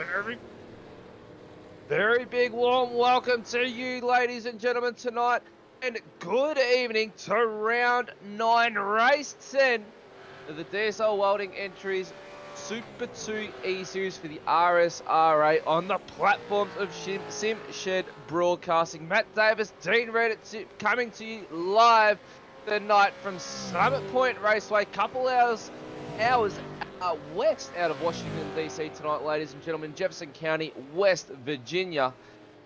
very, very big warm welcome to you, ladies and gentlemen, tonight. And good evening to round 9, race 10 of the DSL Welding entries Super 2 E-Series for the RSRA on the platforms of Sim Shed Broadcasting. Matt Davis, Dean Reddit, coming to you live tonight from Summit Point Raceway. Couple hours west out of Washington, D.C. tonight, ladies and gentlemen. Jefferson County, West Virginia,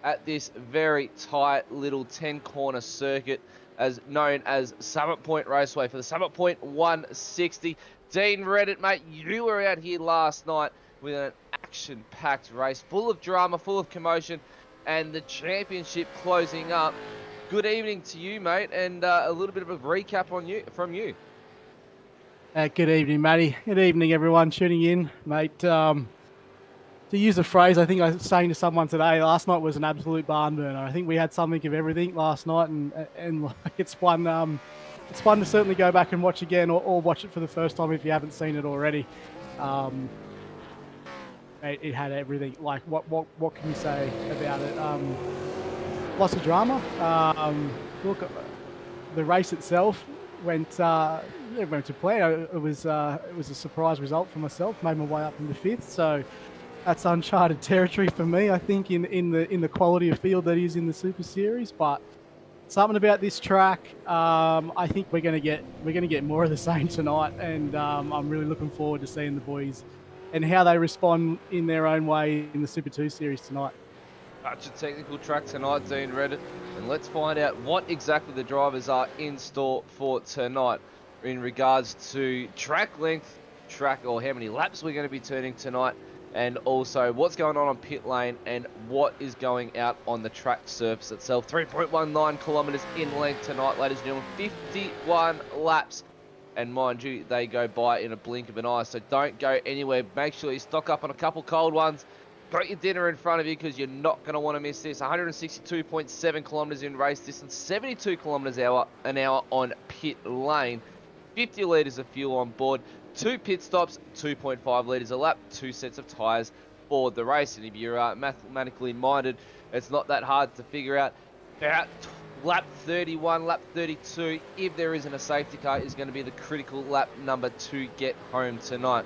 at this very tight little 10-corner circuit as known as Summit Point Raceway for the Summit Point 160. Dean Reddit, mate, you were out here last night with an action-packed race, full of drama, full of commotion, and the championship closing up. Good evening to you, mate, and a little bit of a recap from you. Good evening, Matty. Good evening, everyone tuning in, mate. To use a phrase, I think I was saying to someone today, last night was an absolute barn burner. I think we had something of everything last night, and it's fun to certainly go back and watch again, or watch it for the first time if you haven't seen it already. It had everything. Like, what can you say about it? Lots of drama. Look, the race itself went to plan. It was a surprise result for myself. Made my way up into 5th, so that's uncharted territory for me, I think, in the quality of field that is in the Super Series. But something about this track, I think we're gonna get more of the same tonight, and I'm really looking forward to seeing the boys and how they respond in their own way in the Super 2 Series tonight. Such a technical track tonight, Dean Reddit, and let's find out what exactly the drivers are in store for tonight in regards to track length, or how many laps we're going to be turning tonight, and also what's going on pit lane and what is going out on the track surface itself. 3.19 kilometers in length tonight, ladies and gentlemen, 51 laps. And mind you, they go by in a blink of an eye, so don't go anywhere. Make sure you stock up on a couple cold ones. Got your dinner in front of you because you're not going to want to miss this. 162.7 kilometers in race distance, 72 kilometers an hour on pit lane, 50 litres of fuel on board, 2 pit stops, 2.5 litres a lap, 2 sets of tyres for the race. And if you're mathematically minded, it's not that hard to figure out. About lap 31, lap 32, if there isn't a safety car, is going to be the critical lap number to get home tonight.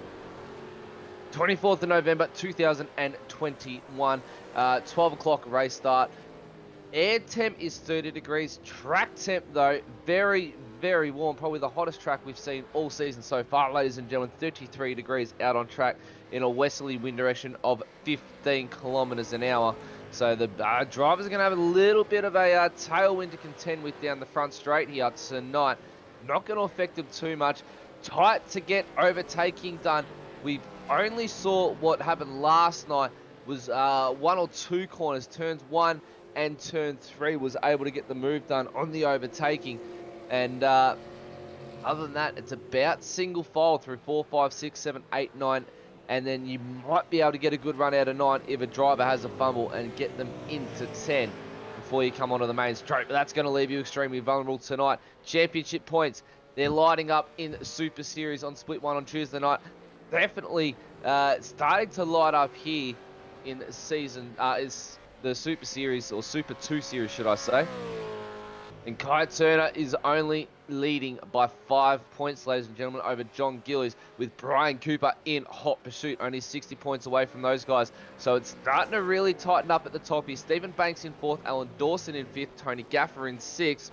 24th of November 2021, 12 o'clock race start. Air temp is 30 degrees. Track temp, though, very, very warm. Probably the hottest track we've seen all season so far, ladies and gentlemen. 33 degrees out on track in a westerly wind direction of 15 kilometers an hour. So the drivers are going to have a little bit of a tailwind to contend with down the front straight here tonight. Not going to affect them too much. Tight to get overtaking done. We've only saw what happened last night was 1 or 2 corners. Turns 1 and turn 3 was able to get the move done on the overtaking. And other than that, it's about single file through 4, 5, 6, 7, 8, 9. And then you might be able to get a good run out of 9 if a driver has a fumble and get them into 10 before you come onto the main straight. But that's going to leave you extremely vulnerable tonight. Championship points, they're lighting up in Super Series on Split 1 on Tuesday night. Definitely starting to light up here in season, is the Super Series, or Super 2 Series, should I say. And Kai Turner is only leading by 5 points, ladies and gentlemen, over John Gillies, with Brian Cooper in hot pursuit, only 60 points away from those guys. So it's starting to really tighten up at the top here. Stephen Banks in 4th, Alan Dawson in 5th, Tony Gaffer in 6th,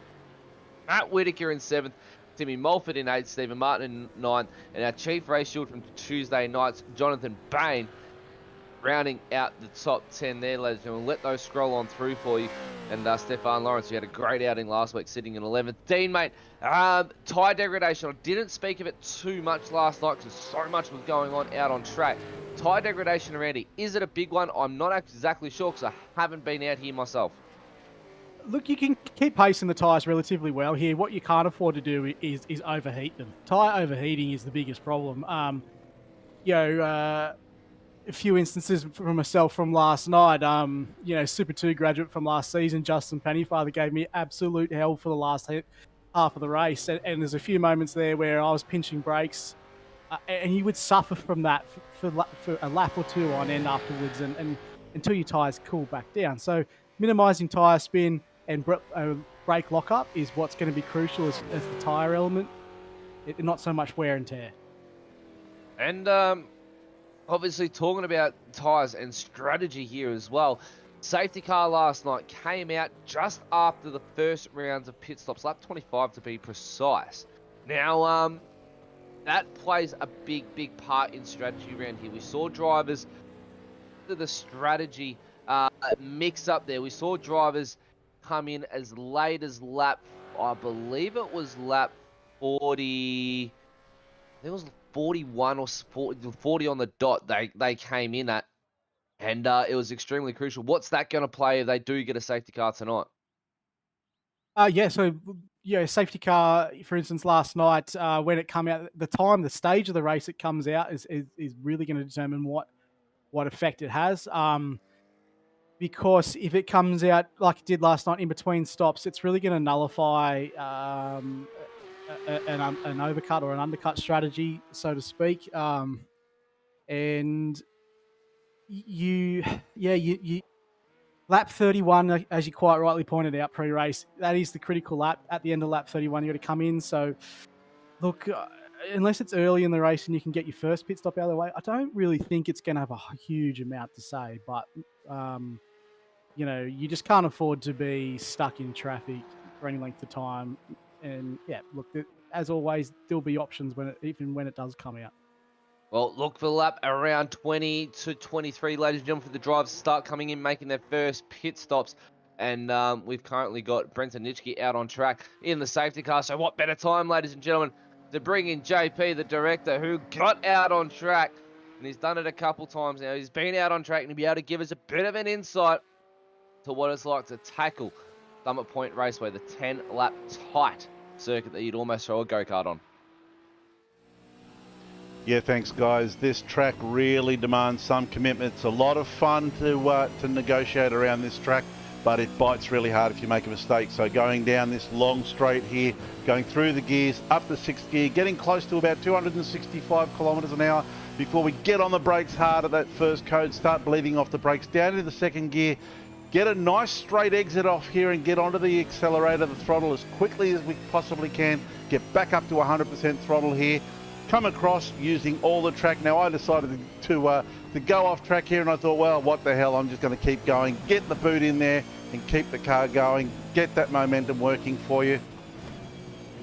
Matt Whitaker in 7th, Timmy Mulford in 8th, Stephen Martin in 9th, and our chief race shield from Tuesday nights, Jonathan Bain, rounding out the top 10 there, ladies and gentlemen. Let those scroll on through for you. And Stefan Lawrence, who had a great outing last week, sitting in 11th. Dean, mate, tyre degradation. I didn't speak of it too much last night because so much was going on out on track. Tyre degradation, Randy, is it a big one? I'm not exactly sure because I haven't been out here myself. Look, you can keep pacing the tyres relatively well here. What you can't afford to do is overheat them. Tyre overheating is the biggest problem. A few instances for myself from last night. Super 2 graduate from last season, Justin Pennyfather, gave me absolute hell for the last half of the race. And there's a few moments there where I was pinching brakes and you would suffer from that for a lap or two on end afterwards, and until your tires cool back down. So minimizing tire spin and brake lockup is what's going to be crucial as the tire element, not so much wear and tear. And obviously talking about tyres and strategy here as well. Safety car last night came out just after the first rounds of pit stops, lap 25 to be precise. Now, that plays a big part in strategy around here. We saw drivers the strategy mix up there. We saw drivers come in as late as I believe it was lap 40. I think it was 41 or 40 on the dot. They came in at, and it was extremely crucial. What's that going to play if they do get a safety car tonight? Yeah, so yeah, safety car, for instance, last night when it come out, the stage of the race it comes out is really going to determine what effect it has. Because if it comes out like it did last night in between stops, it's really going to nullify an overcut or an undercut strategy, so to speak. And you, yeah, you lap 31, as you quite rightly pointed out pre-race, that is the critical lap. At the end of lap 31, you got to come in. So look, unless it's early in the race and you can get your first pit stop out of the way, I don't really think it's going to have a huge amount to say. But you just can't afford to be stuck in traffic for any length of time. And yeah, look, as always, there'll be options even when it does come out. Well, look for lap around 20 to 23, ladies and gentlemen, for the drivers to start coming in, making their first pit stops. And we've currently got Brenton Nitschke out on track in the safety car. So what better time, ladies and gentlemen, to bring in JP, the director, who got out on track. And he's done it a couple times now. He's been out on track and he'll be able to give us a bit of an insight to what it's like to tackle Summit Point Raceway, the 10-lap tight circuit that you'd almost throw a go-kart on. Yeah, thanks, guys. This track really demands some commitment. It's a lot of fun to negotiate around this track, but it bites really hard if you make a mistake. So going down this long straight here, going through the gears, up the sixth gear, getting close to about 265 kilometres an hour before we get on the brakes hard at that first code, start bleeding off the brakes, down into the second gear, get a nice straight exit off here and get onto the accelerator, the throttle as quickly as we possibly can, get back up to 100% throttle here, come across using all the track. Now I decided to go off track here and I thought, well, what the hell, I'm just going to keep going, get the boot in there and keep the car going, get that momentum working for you.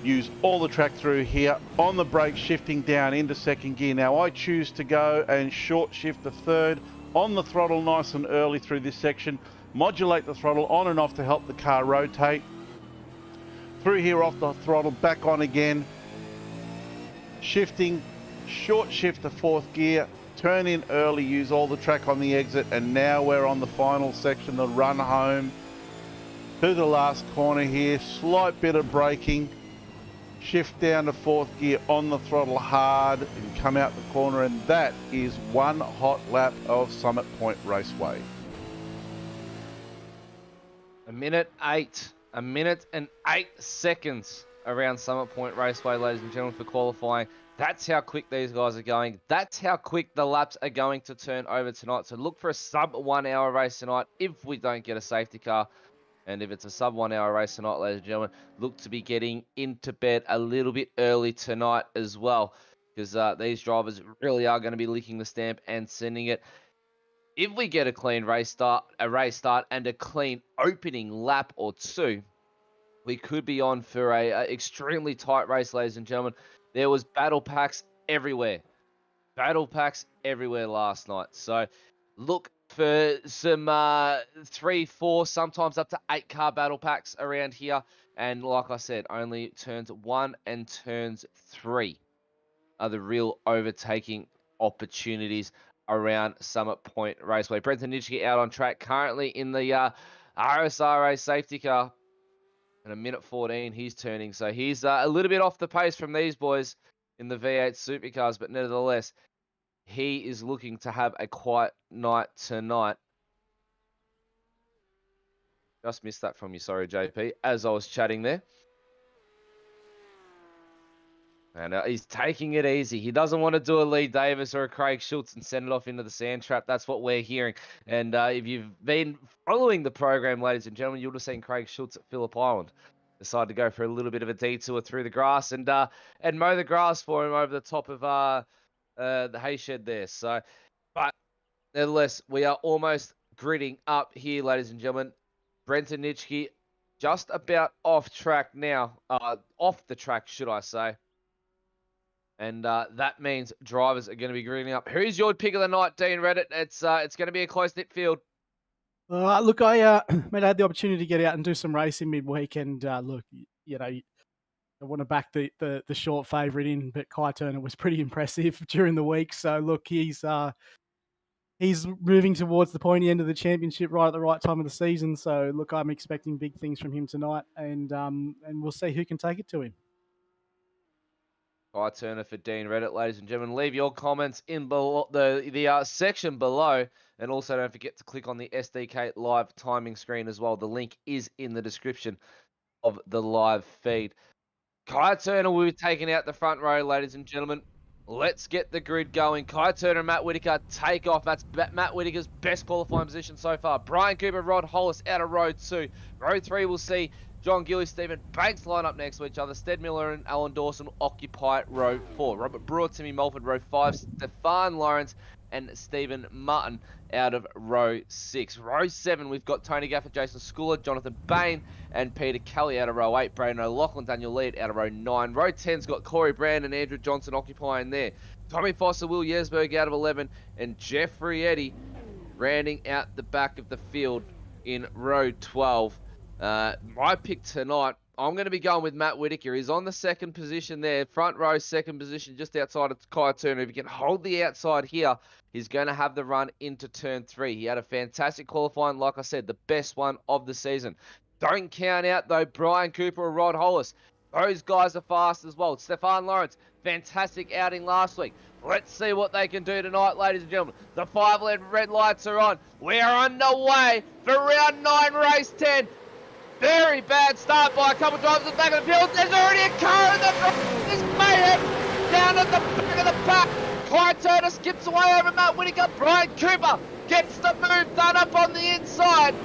Use all the track through here, on the brake, shifting down into second gear. Now I choose to go and short shift the third, on the throttle nice and early through this section, modulate the throttle on and off to help the car rotate. Through here off the throttle, back on again, shifting, short shift the fourth gear, turn in early, use all the track on the exit, and now we're on the final section, the run home to the last corner here, slight bit of braking, shift down to fourth gear on the throttle hard and come out the corner, and that is one hot lap of Summit Point Raceway. A minute and 8 seconds around Summit Point Raceway, ladies and gentlemen, for qualifying. That's how quick these guys are going. That's how quick the laps are going to turn over tonight. So look for a sub 1 hour race tonight if we don't get a safety car. And if it's a sub 1 hour race tonight, ladies and gentlemen, look to be getting into bed a little bit early tonight as well. Because these drivers really are going to be licking the stamp and sending it. If we get a clean race start, and a clean opening lap or two, we could be on for a extremely tight race, ladies and gentlemen. There was battle packs everywhere. Battle packs everywhere last night. So look for some 3, 4, sometimes up to 8 car battle packs around here. And like I said, only turns 1 and turns 3 are the real overtaking opportunities around Summit Point Raceway. Brenton Nitschke out on track currently in the RSRA safety car. And a minute 14 he's turning. So he's a little bit off the pace from these boys in the V8 supercars. But nevertheless, he is looking to have a quiet night tonight. Just missed that from you. Sorry, JP. As I was chatting there. And he's taking it easy. He doesn't want to do a Lee Davis or a Craig Schultz and send it off into the sand trap. That's what we're hearing. And if you've been following the program, ladies and gentlemen, you'll have seen Craig Schultz at Phillip Island decide to go for a little bit of a detour through the grass and mow the grass for him over the top of the hay shed there. So, but nevertheless, we are almost gridding up here, ladies and gentlemen. Brenton Nitschke just about off track now. Off the track, should I say. And that means drivers are going to be gridding up. Who's your pick of the night, Dean Reddit? It's going to be a close-knit field. Look, I had the opportunity to get out and do some racing midweek, and look, I want to back the short favourite in, but Kai Turner was pretty impressive during the week. So look, he's moving towards the pointy end of the championship right at the right time of the season. So look, I'm expecting big things from him tonight, and we'll see who can take it to him. Kai Turner for Dean Reddit, ladies and gentlemen. Leave your comments in below the section below, and also don't forget to click on the SDK live timing screen as well. The link is in the description of the live feed. Kai Turner will be taking out the front row, ladies and gentlemen. Let's get the grid going. Kai Turner and Matt Whitaker take off. That's Matt Whitaker's best qualifying position so far. Brian Cooper, Rod Hollis out of row 2. Row 3 will see John Gilly, Stephen Banks line up next to each other. Stead Miller and Alan Dawson occupy row 4. Robert Brewer, Timmy Mulford, row 5. Stefan Lawrence and Stephen Martin out of row 6. Row 7, we've got Tony Gaffer, Jason Schooler, Jonathan Bain, and Peter Kelly out of row 8. Braden O'Loughlin, Daniel Lead out of row 9. Row 10's got Corey Brand and Andrew Johnson occupying there. Tommy Foster, Will Yesberg out of 11, and Jeffrey Eddy rounding out the back of the field in row 12. My pick tonight, I'm going to be going with Matt Whitaker. He's on the second position there, front row, second position, just outside of Kai Turner. If he can hold the outside here, he's going to have the run into turn 3. He had a fantastic qualifying, like I said, the best one of the season. Don't count out, though, Brian Cooper or Rod Hollis. Those guys are fast as well. Stefan Lawrence, fantastic outing last week. Let's see what they can do tonight, ladies and gentlemen. The 5 red lights are on. We are underway for round 9, race 10. Very bad start by a couple drivers at the back of the field. There's already a car in the front. There's mayhem down at the back of the pack. Kai Turner skips away over Matt Whitaker. Brian Cooper gets the move done up on the inside.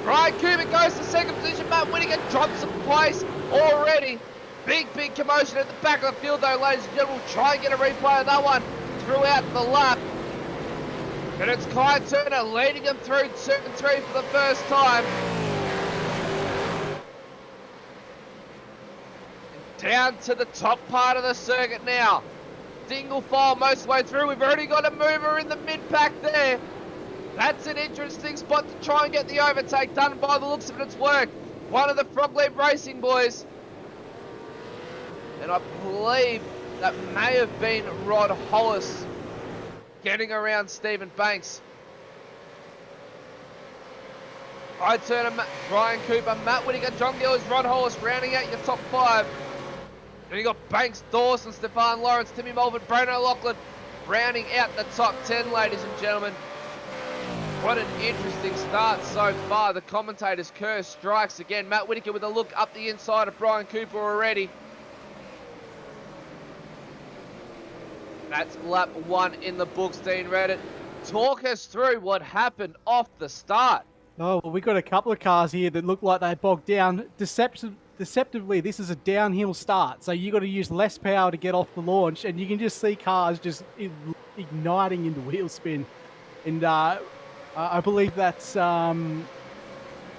Brian Cooper goes to second position. Matt Whitaker drops a place already. Big commotion at the back of the field though, ladies and gentlemen. We'll try and get a replay of that one throughout the lap. But it's Kai Turner leading him through turn 3 for the first time. Down to the top part of the circuit now. Single file most way through. We've already got a mover in the mid-pack there. That's an interesting spot to try and get the overtake done. By the looks of it, it's worked. One of the Frog Leap Racing boys. And I believe that may have been Rod Hollis getting around Stephen Banks. I turn Brian Cooper, Matt Whitaker, John Gillis, Rod Hollis rounding out your top 5. Then you got Banks, Dawson, Stefan Lawrence, Timmy Mulford, Braden O'Loughlin rounding out the top 10, ladies and gentlemen. What an interesting start so far. The commentator's curse strikes again. Matt Whitaker with a look up the inside of Brian Cooper already. That's lap 1 in the books, Dean Reddit. Talk us through what happened off the start. Oh, well, we got a couple of cars here that look like they bogged down. Deceptively, this is a downhill start, so you got to use less power to get off the launch, and you can just see cars just igniting into wheel spin. And I believe that's one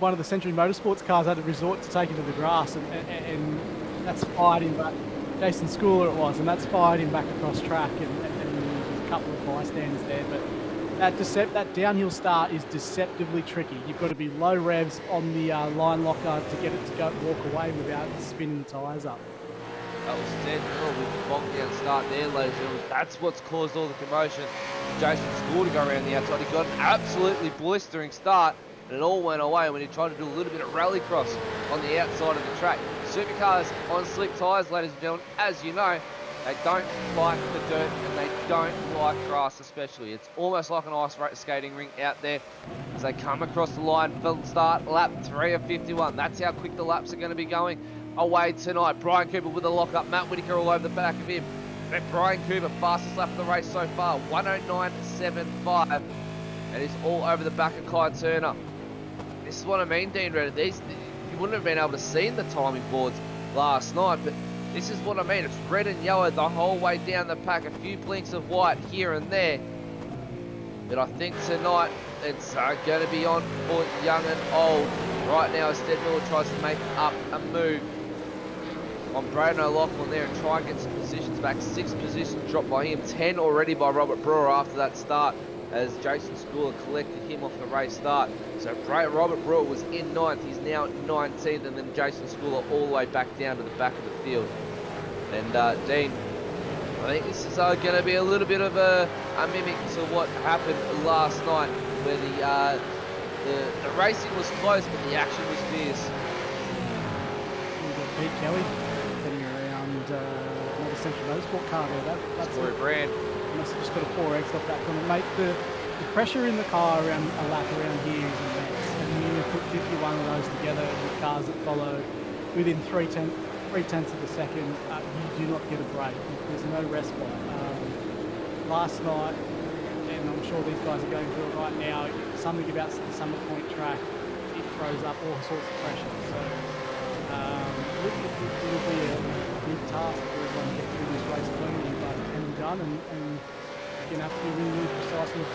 of the Century Motorsports cars had to resort to taking to the grass, and that's fired him back. Jason Schooler it was, and that's fired him back across track, and there's a couple of bystanders there. But that downhill start is deceptively tricky. You've got to be low revs on the line locker to get it to go walk away without spinning the tyres up. That was dead cool with the bogged down start there, ladies and gentlemen. That's what's caused all the commotion. Jason Schooler to go around the outside. He got an absolutely blistering start, and it all went away when he tried to do a little bit of rallycross on the outside of the track. Supercars on slick tyres, ladies and gentlemen, as you know, they don't like the dirt and they don't like grass especially. It's almost like an ice skating rink out there as they come across the line for the start, lap 3 of 51. That's how quick the laps are going to be going. away tonight. Brian Cooper with a lock-up. Matt Whitaker all over the back of him. But Brian Cooper, fastest lap of the race so far, 109.75. And he's all over the back of Kai Turner. This is what I mean, Dean Redden. You wouldn't have been able to see the timing boards last night, but this is what I mean. It's red and yellow the whole way down the pack. A few blinks of white here and there. But I think tonight it's going to be on for young and old. Right now, Stead Miller tries to make up a move on Braden O'Loughlin there and try and get some positions back. 6 positions dropped by him, 10 already by Robert Brewer after that start, as Jason Schooler collected him off the race start. So Robert Brewer was in 9th, he's now 19th, and then Jason Schooler all the way back down to the back of the field. And Dean, I think this is going to be a little bit of a mimic to what happened last night, where the racing was close, but the action was fierce. We've got Pete Kelly heading around another Central Motorsport car there. That's Corey Brand. Must have just got a 4X off that corner. Mate, the pressure in the car around a lap around here is immense. And you put 51 of those together with cars that follow within 3/10 of a second, you do not get a break. There's no respite. Last night, and I'm sure these guys are going through it right now, something about the Summit Point track, it throws up all sorts of pressure. So it'll be a big task for everyone to get through this race cleanly, but it can be done, and you're going to have to be really, really precise with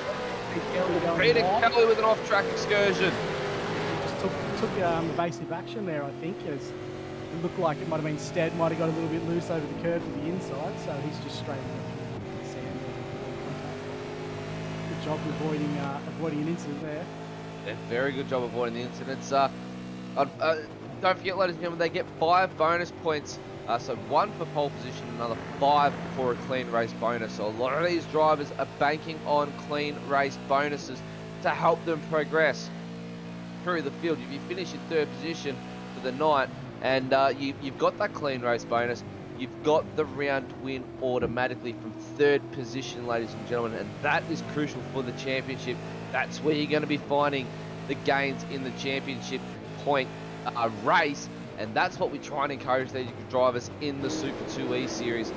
Pete Kelly going Peter wide. Kelly with an off-track excursion. He just took evasive action there, I think, as it looked like it might have been Stead, might have got a little bit loose over the curb to the inside, so he's just straight through the sand. Good job avoiding an incident there. Yeah, very good job avoiding the incidents. Don't forget, ladies and gentlemen, they get 5 bonus points. So 1 for pole position, another 5 for a clean race bonus. So a lot of these drivers are banking on clean race bonuses to help them progress through the field. If you finish in 3rd position for the night and you've got that clean race bonus, you've got the round win automatically from 3rd position, ladies and gentlemen, and that is crucial for the championship. That's where you're going to be finding the gains in the championship point race, and that's what we try and encourage these drivers in the Super 2E series.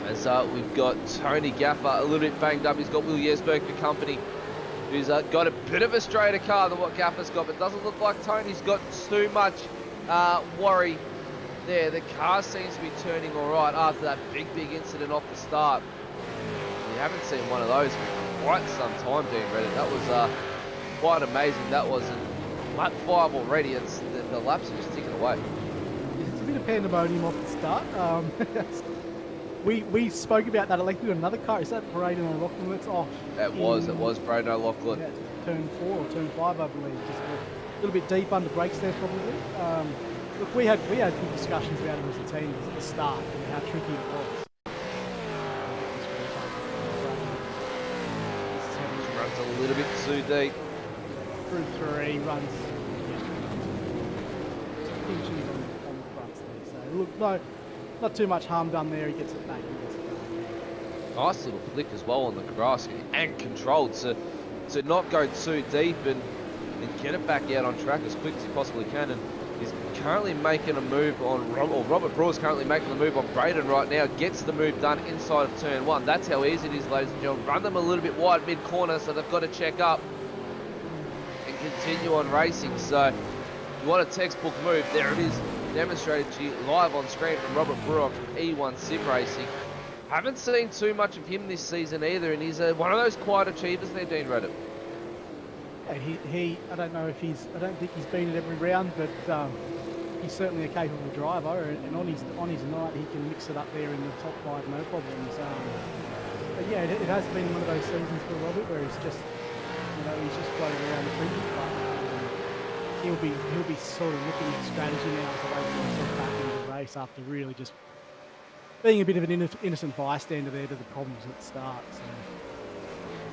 As we've got Tony Gaffer a little bit banged up. He's got Will Yesberg for company, who's got a bit of a straighter car than what Gaffer's got, but doesn't look like Tony's got too much worry there. The car seems to be turning all right after that big incident off the start. We haven't seen one of those for quite some time, Dean Reddit. That was quite amazing. That wasn't lap 5 already. It's the laps are just ticking away. It's a bit of pandemonium off the start. We spoke about that. I think we got another car. Is that Braden O'Loughlin that's off? It was Braden O'Loughlin. Yeah, turn 4 or turn 5, I believe. Just a little bit deep under brakes there, probably. Look, we had good discussions about it as a team at the start and how tricky it was. Runs a little bit too deep. Through 3, runs pinching on the fronts there. So look, not too much harm done there. He gets it back. Nice little flick as well on the grass and controlled to not go too deep and get it back out on track as quick as he possibly can. And he's currently making a move on, Robert Brewer's currently making a move on Braden right now. Gets the move done inside of turn 1. That's how easy it is, ladies and gentlemen. Run them a little bit wide mid-corner, so they've got to check up and continue on racing. So you want a textbook move. There it is, demonstrated to you live on screen from Robert Brewer from E1 Sim Racing. Haven't seen too much of him this season either, and he's one of those quiet achievers there, Dean Reddit. He I don't know if I don't think he's been at every round, but he's certainly a capable driver, and on his night he can mix it up there in the top 5, no problems. But yeah, it has been one of those seasons for Robert where he's just floating around the fringes, but he'll be sort of looking at strategy now as a way to get himself back into the race after really just being a bit of an innocent bystander there to the problems at the start. So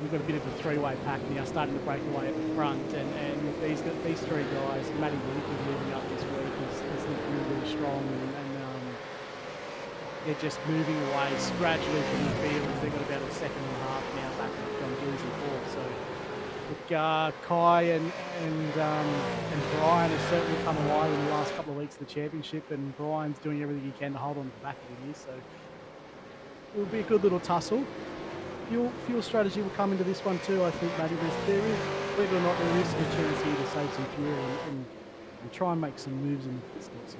we've got a bit of a 3-way pack now, starting to break away at the front, and these 3 guys, Matty Williams moving up this week, is looking really strong, and they're just moving away gradually from the field. They've got about a second and a half now back to John Gillies and 4th. So Look, Kai and Brian has certainly come alive in the last couple of weeks of the championship, and Brian's doing everything he can to hold on to the back of the gear. So it'll be a good little tussle. Fuel strategy will come into this one too. I think maybe there is, believe it or not, there is a chance here to save some fuel and try and make some moves in the pit stops.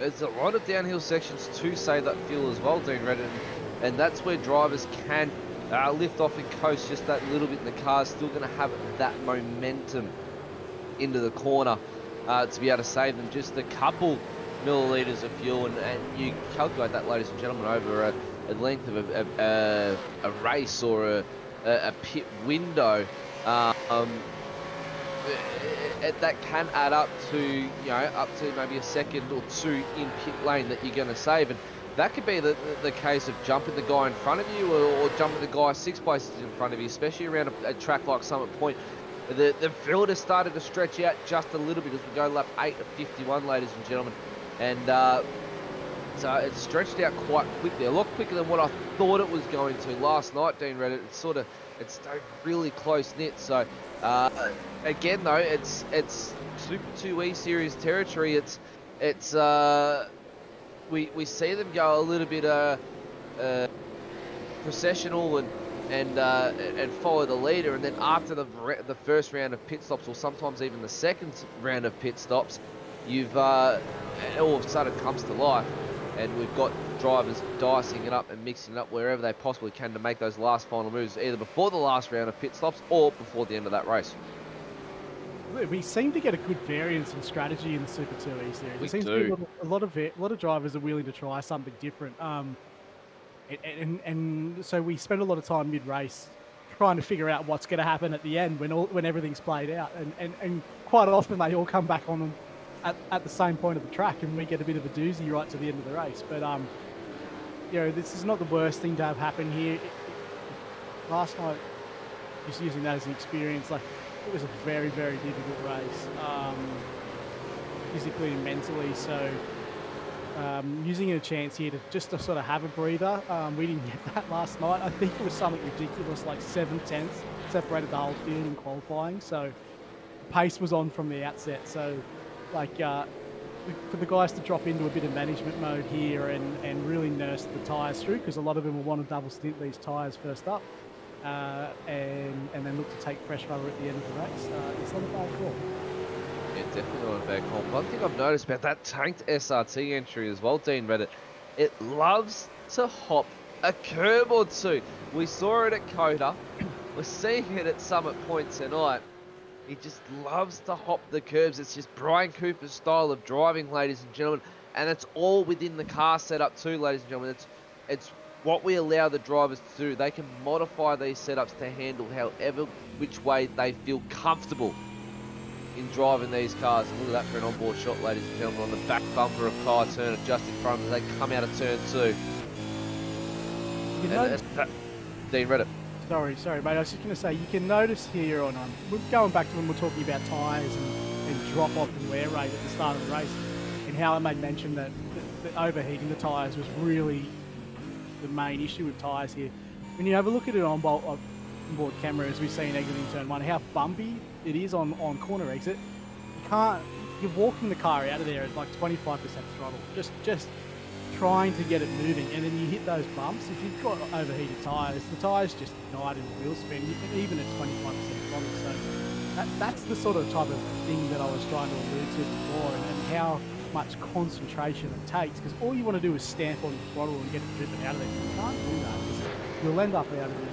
There's a lot of downhill sections to save that fuel as well, Dean Reddit, and that's where drivers can lift off and coast just that little bit, and the car's still going to have that momentum into the corner to be able to save them just a couple millilitres of fuel, and you calculate that, ladies and gentlemen, over a length of a race or a pit window. That can add up to, up to maybe a second or two in pit lane that you're going to save, and that could be the case of jumping the guy in front of you or jumping the guy 6 places in front of you, especially around a track like Summit Point. The field has started to stretch out just a little bit as we go lap 8 of 51, ladies and gentlemen, and so it's stretched out quite quickly, a lot quicker than what I thought it was going to last night, Dean Reddit. It's stayed really close knit. So again though, it's Super 2 E Series territory. It's we see them go a little bit processional and follow the leader, and then after the first round of pit stops, or sometimes even the second round of pit stops, you've it all of a sudden comes to life, and we've got drivers dicing it up and mixing it up wherever they possibly can to make those last final moves, either before the last round of pit stops or before the end of that race. We seem to get a good variance in strategy in the Super 2 E Series. We it seems do. To be a lot of drivers are willing to try something different. And so we spend a lot of time mid-race trying to figure out what's going to happen at the end when everything's played out. And quite often they all come back on at the same point of the track, and we get a bit of a doozy right to the end of the race. But this is not the worst thing to have happen here. Last night, just using that as an experience, like, it was a very, very difficult race, physically and mentally. So using a chance here to sort of have a breather. We didn't get that last night. I think it was something ridiculous, like 7/10 separated the whole field in qualifying. So pace was on from the outset. So like for the guys to drop into a bit of management mode here and really nurse the tyres through, because a lot of them will want to double stint these tyres first up. And then look to take fresh rubber at the end of the race. It's not a bad call. Yeah, definitely not a bad call. One thing I've noticed about that tanked SRT entry as well, Dean Reddit, it loves to hop a curb or two. We saw it at Coda. We're seeing it at Summit Point tonight. He just loves to hop the curbs. It's just Brian Cooper's style of driving, ladies and gentlemen. And it's all within the car setup too, ladies and gentlemen. It's what we allow the drivers to do. They can modify these setups to handle however which way they feel comfortable in driving these cars. And look at that for an onboard shot, ladies and gentlemen, on the back bumper of Kyle Turner just in front of them as they come out of turn 2. Dean Reddit. Sorry, mate. I was just going to say, you can notice here we're going back to when we're talking about tyres and drop off and wear rate at the start of the race, and how I made mention that overheating the tyres was really the main issue with tyres here. When you have a look at it on onboard camera, as we've seen exiting turn 1, how bumpy it is on corner exit. You're walking the car out of there at like 25% throttle, just trying to get it moving, and then you hit those bumps. If you've got overheated tyres, the tyres just ignite in the wheel spin, even at 25% throttle. So that's the sort of type of thing that I was trying to allude to before, and how much concentration it takes, because all you want to do is stamp on the throttle and get it driven out of there. You can't do that, because you'll end up out of in the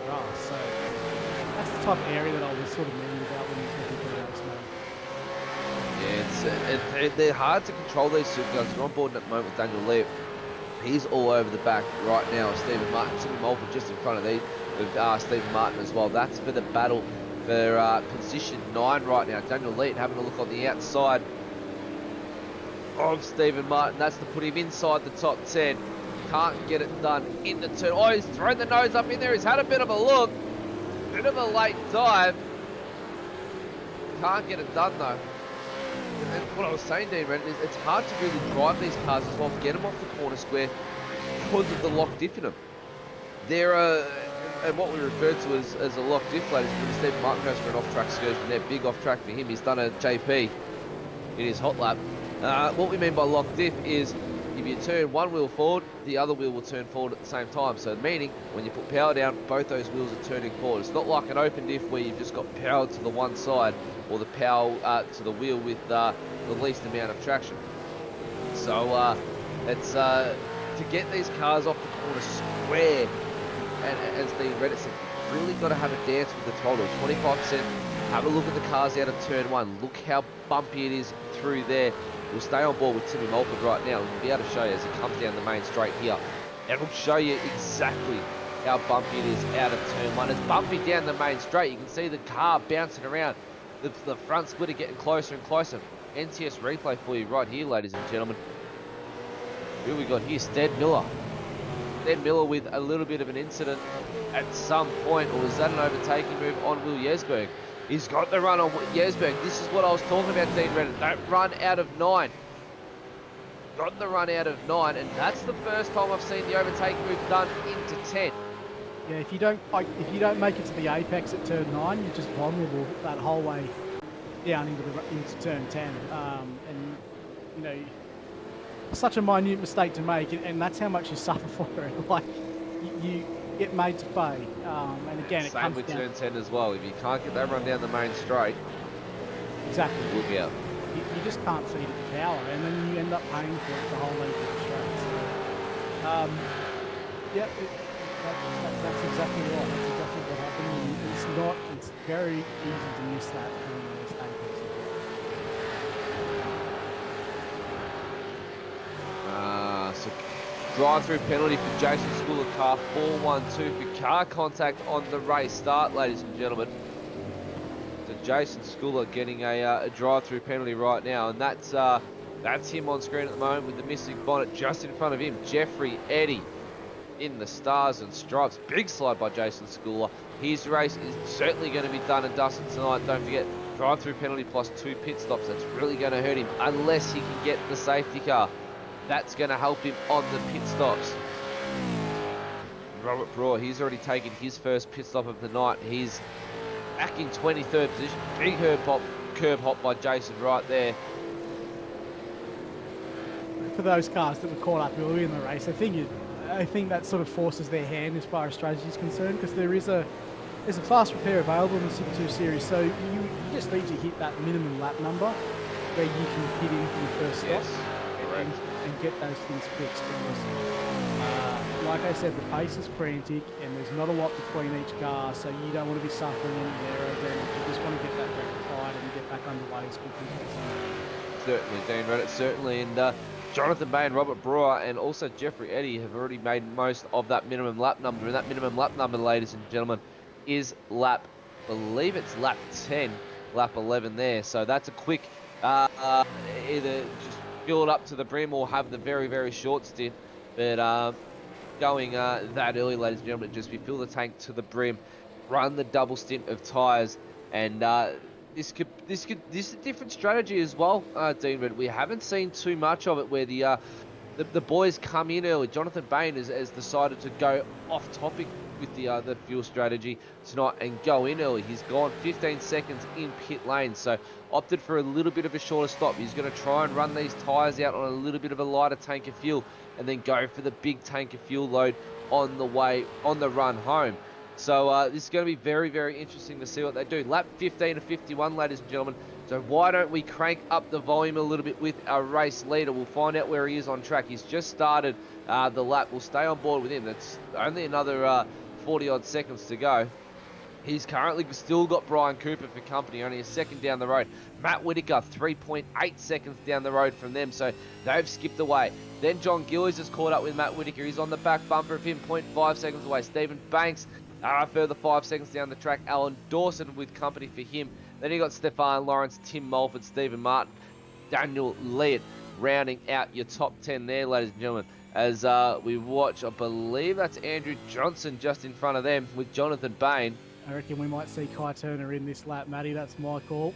grass. So that's the type of area that I was sort of meaning about when you're talking about race mode. Yeah, they're hard to control, these supercars. We're on board at the moment with Daniel Lee. He's all over the back right now. Stephen Martin, Timmy Mulford just in front of Stephen Martin as well. That's for the battle for position 9 right now. Daniel Lee having a look on the outside of Stephen Martin. That's to put him inside the top 10. Can't get it done in the turn. Oh, he's thrown the nose up in there. He's had a bit of a look. Bit of a late dive. Can't get it done though. And what I was saying, Dean Renton, is it's hard to really drive these cars as well, get them off the corner square because of the lock diff in them. They're and what we refer to as a lock diff, ladies and gentlemen. Steve Martin goes for an off-track excursion there, big off-track for him. He's done a JP in his hot lap. What we mean by lock diff is if you turn one wheel forward, the other wheel will turn forward at the same time. So meaning when you put power down, both those wheels are turning forward. It's not like an open diff where you've just got power to the one side or the power to the wheel with the least amount of traction. So it's to get these cars off the corner square, and as the Reddit said, you've really got to have a dance with the throttle. 25%. Have a look at the cars out of turn one. Look how bumpy it is through there. We'll stay on board with Timmy Mulford right now. We'll be able to show you as he comes down the main straight here. And we'll show you exactly how bumpy it is out of turn one. It's bumpy down the main straight. You can see the car bouncing around. The front splitter getting closer and closer. NTS replay for you right here, ladies and gentlemen. Who we got here? Stead Miller. Stead Miller with a little bit of an incident at some point. Or was that an overtaking move on Will Yesberg? He's got the run on Yesberg. This is what I was talking about, Dean Reddit. Don't run out of 9. Got the run out of 9, and that's the first time I've seen the overtaking move done into 10. Yeah, if you don't make it to the apex at turn 9, you're just vulnerable that whole way down into turn 10. And you know, such a minute mistake to make, and that's how much you suffer for it. Like you get made to pay. And again, it Same comes with down. turn 10 as well. If you can't get that run down the main straight, Exactly. look out. You just can't feed it power, and then you end up paying for it the whole length of the straight. So, yeah, that's exactly right. That's exactly what happened. It's very easy to miss that from the mistake. So drive-through penalty for Jason Schooler, car 412 for car contact on the race start, ladies and gentlemen. So Jason Schooler getting a drive-through penalty right now, and that's him on screen at the moment with the missing bonnet just in front of him. Jeffrey Eddy in the stars and stripes. Big slide by Jason Schooler. His race is certainly going to be done and dusted tonight. Don't forget, drive-through penalty plus 2 pit stops. That's really going to hurt him unless he can get the safety car. That's going to help him on the pit stops. Robert Brewer, he's already taken his first pit stop of the night. He's back in 23rd position. Big curb hop by Jason right there. For those cars that were caught up early in the race, I think that sort of forces their hand as far as strategy is concerned, because there's a fast repair available in the Super2 series, so you just need to hit that minimum lap number where you can hit in for your first stop. Yes, correct. And get those things fixed. Because, like I said, the pace is frantic and there's not a lot between each car, so you don't want to be suffering any aero damage. You just want to get that rectified and get back underway as quickly as possible. Certainly, Dean Reddit, certainly. And Jonathan Bay and Robert Brewer and also Jeffrey Eddy have already made most of that minimum lap number. And that minimum lap number, ladies and gentlemen, is I believe it's lap 10, lap 11 there. So that's a quick, either just fill it up to the brim or have the very, very short stint. But going that early, ladies and gentlemen, just fill the tank to the brim, run the double stint of tyres, and this is a different strategy as well, Dean. But we haven't seen too much of it where the boys come in early. Jonathan Bain has decided to go off topic with the fuel strategy tonight and go in early. He's gone 15 seconds in pit lane, so opted for a little bit of a shorter stop. He's going to try and run these tyres out on a little bit of a lighter tank of fuel and then go for the big tank of fuel load on the run home. So this is going to be very, very interesting to see what they do. Lap 15 to 51, ladies and gentlemen. So why don't we crank up the volume a little bit with our race leader? We'll find out where he is on track. He's just started the lap. We'll stay on board with him. That's only another 40-odd seconds to go. He's currently still got Brian Cooper for company, only a second down the road. Matt Whitaker, 3.8 seconds down the road from them, so they've skipped away. Then John Gillies has caught up with Matt Whitaker. He's on the back bumper of him, 0.5 seconds away. Stephen Banks, further 5 seconds down the track. Alan Dawson with company for him. Then you got Stefan Lawrence, Tim Mulford, Stephen Martin, Daniel Leott, rounding out your top 10 there, ladies and gentlemen. As we watch, I believe that's Andrew Johnson just in front of them with Jonathan Bain. I reckon we might see Kai Turner in this lap, Matty. That's my call.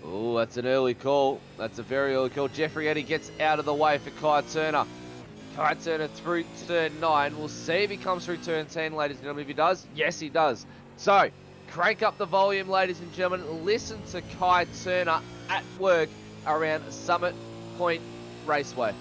Oh, that's an early call. That's a very early call. Jeffrey Eddy gets out of the way for Kai Turner. Kai Turner through turn 9. We'll see if he comes through turn 10, ladies and gentlemen. If he does, yes, he does. So, crank up the volume, ladies and gentlemen. Listen to Kai Turner at work around Summit Point Raceway.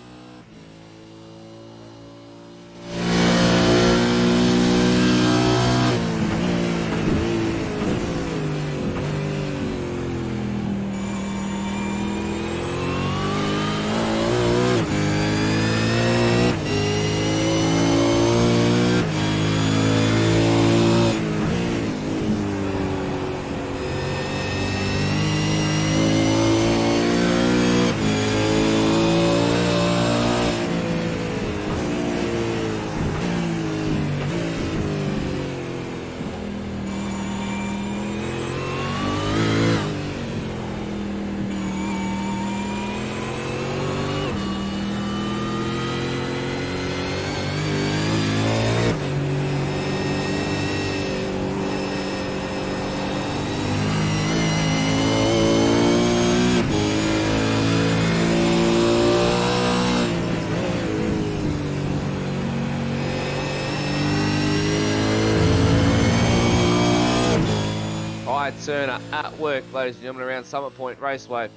Turner at work, ladies and gentlemen, around Summit Point Raceway.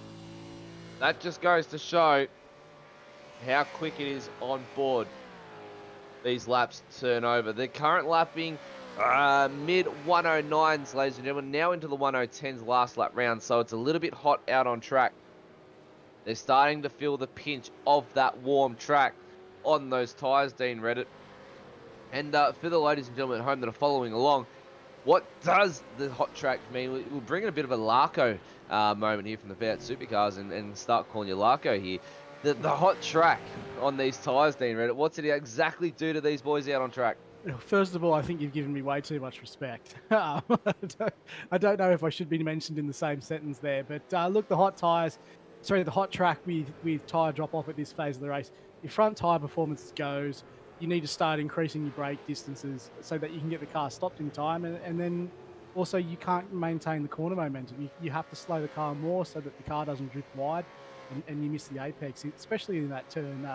That just goes to show how quick it is on board. These laps turn over. The current lap being mid 109s, ladies and gentlemen, now into the 110s last lap round, so it's a little bit hot out on track. They're starting to feel the pinch of that warm track on those tyres, Dean Reddit. And for the ladies and gentlemen at home that are following along, what does the hot track mean? We'll bring in a bit of a Larko moment here from the V8 Supercars and start calling you Larko here. The hot track on these tyres, Dean Reddit, what's it exactly do to these boys out on track? First of all, I think you've given me way too much respect. I don't know if I should be mentioned in the same sentence there, but look, the hot track with tyre drop off at this phase of the race, your front tyre performance goes. You need to start increasing your brake distances so that you can get the car stopped in time, and then also you can't maintain the corner momentum. You have to slow the car more so that the car doesn't drift wide and you miss the apex, especially in that turn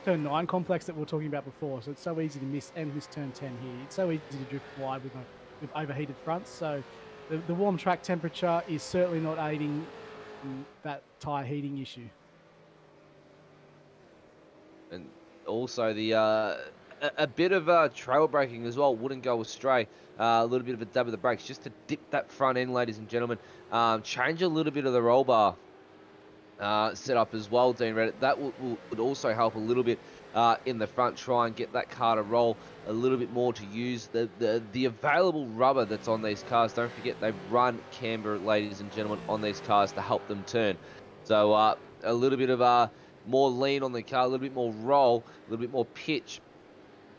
9 complex that we were talking about before. So it's so easy to miss turn 10 here. It's so easy to drift wide with overheated fronts. So the warm track temperature is certainly not aiding in that tyre heating issue. And also the a bit of trail braking as well wouldn't go astray. A little bit of a dab of the brakes just to dip that front end, ladies and gentlemen. Change a little bit of the roll bar setup as well, Dean Reddit. That would also help a little bit in the front. Try and get that car to roll a little bit more, to use the available rubber that's on these cars. Don't forget they run camber, ladies and gentlemen, on these cars to help them turn. So a little bit of more lean on the car, a little bit more roll, a little bit more pitch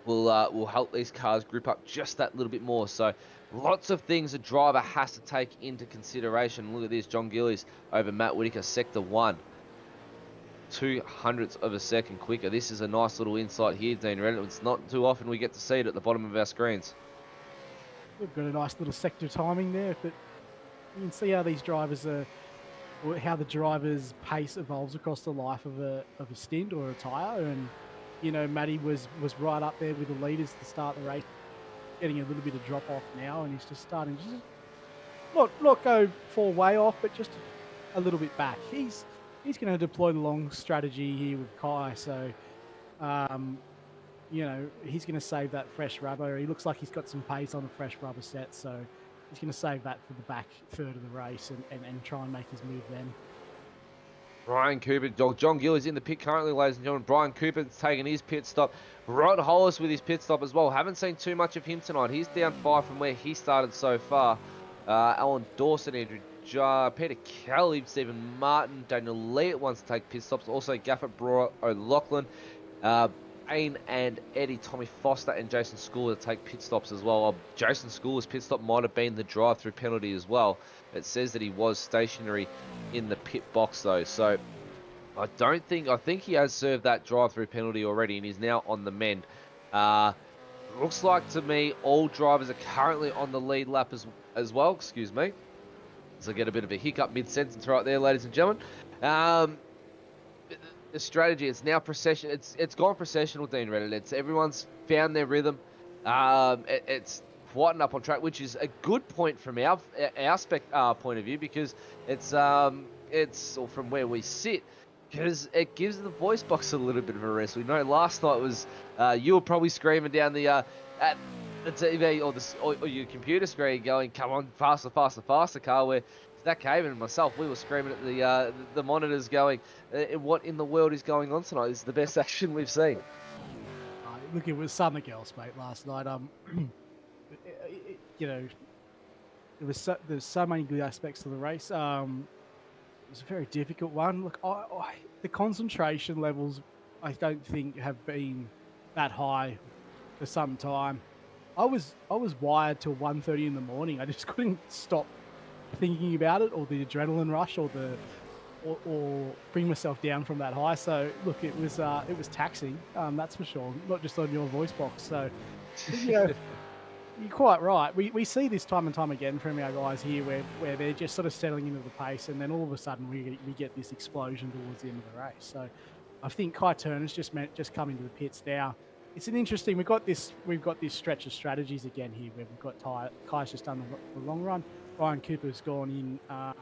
will help these cars grip up just that little bit more. So lots of things a driver has to take into consideration. Look at this, John Gillies over Matt Whitaker, sector 1. 200ths of a second quicker. This is a nice little insight here, Dean Reddit. It's not too often we get to see it at the bottom of our screens. We've got a nice little sector timing there, but you can see how these drivers are, or how the driver's pace evolves across the life of a stint or a tyre. And you know, Matty was right up there with the leaders to start the race, getting a little bit of drop off now, and he's just starting to not go fall way off, but just a little bit back. He's going to deploy the long strategy here with Kai, so you know, he's going to save that fresh rubber. He looks like he's got some pace on the fresh rubber set, so he's going to save that for the back third of the race and try and make his move then. Brian Cooper, John Gill is in the pit currently, ladies and gentlemen. Brian Cooper's taking his pit stop. Rod Hollis with his pit stop as well. Haven't seen too much of him tonight. He's down 5 from where he started so far. Alan Dawson, Andrew Peter Kelly, Stephen Martin, Daniel Lee wants to take pit stops. Also Gaffett Brewer, O'Loughlin, Ain and Eddie, Tommy Foster and Jason Schooler to take pit stops as well. Jason Schooler's pit stop might have been the drive-through penalty as well. It says that he was stationary in the pit box though, so I think he has served that drive-through penalty already and is now on the mend. Looks like to me all drivers are currently on the lead lap as well. Excuse me. So I get a bit of a hiccup mid-sentence right there, ladies and gentlemen. the strategy. It's now procession. It's gone processional, Dean Reddit. It's everyone's found their rhythm. It's quieting up on track, which is a good point from our point of view, because it's or from where we sit, because it gives the voice box a little bit of a rest. We know last night was you were probably screaming down the at the TV or your computer screen, going, "Come on, faster, faster, faster, car!" Where Zach Haven and myself, we were screaming at the monitors, going, "What in the world is going on tonight? This is the best action we've seen." Look, it was something else, mate. Last night, you know, there's so many good aspects to the race. It was a very difficult one. Look, the concentration levels, I don't think have been that high for some time. I was wired till 1:30 in the morning. I just couldn't stop thinking about it, or the adrenaline rush, or bring myself down from that high. So look, it was taxing, that's for sure. Not just on your voice box. So you know, you're quite right. We see this time and time again from our guys here, where they're just sort of settling into the pace, and then all of a sudden we get this explosion towards the end of the race. So I think Kai Turner's just come into the pits now. It's an interesting. We've got this stretch of strategies again here, where we've got Kai's just done the long run. Brian Cooper's gone in, A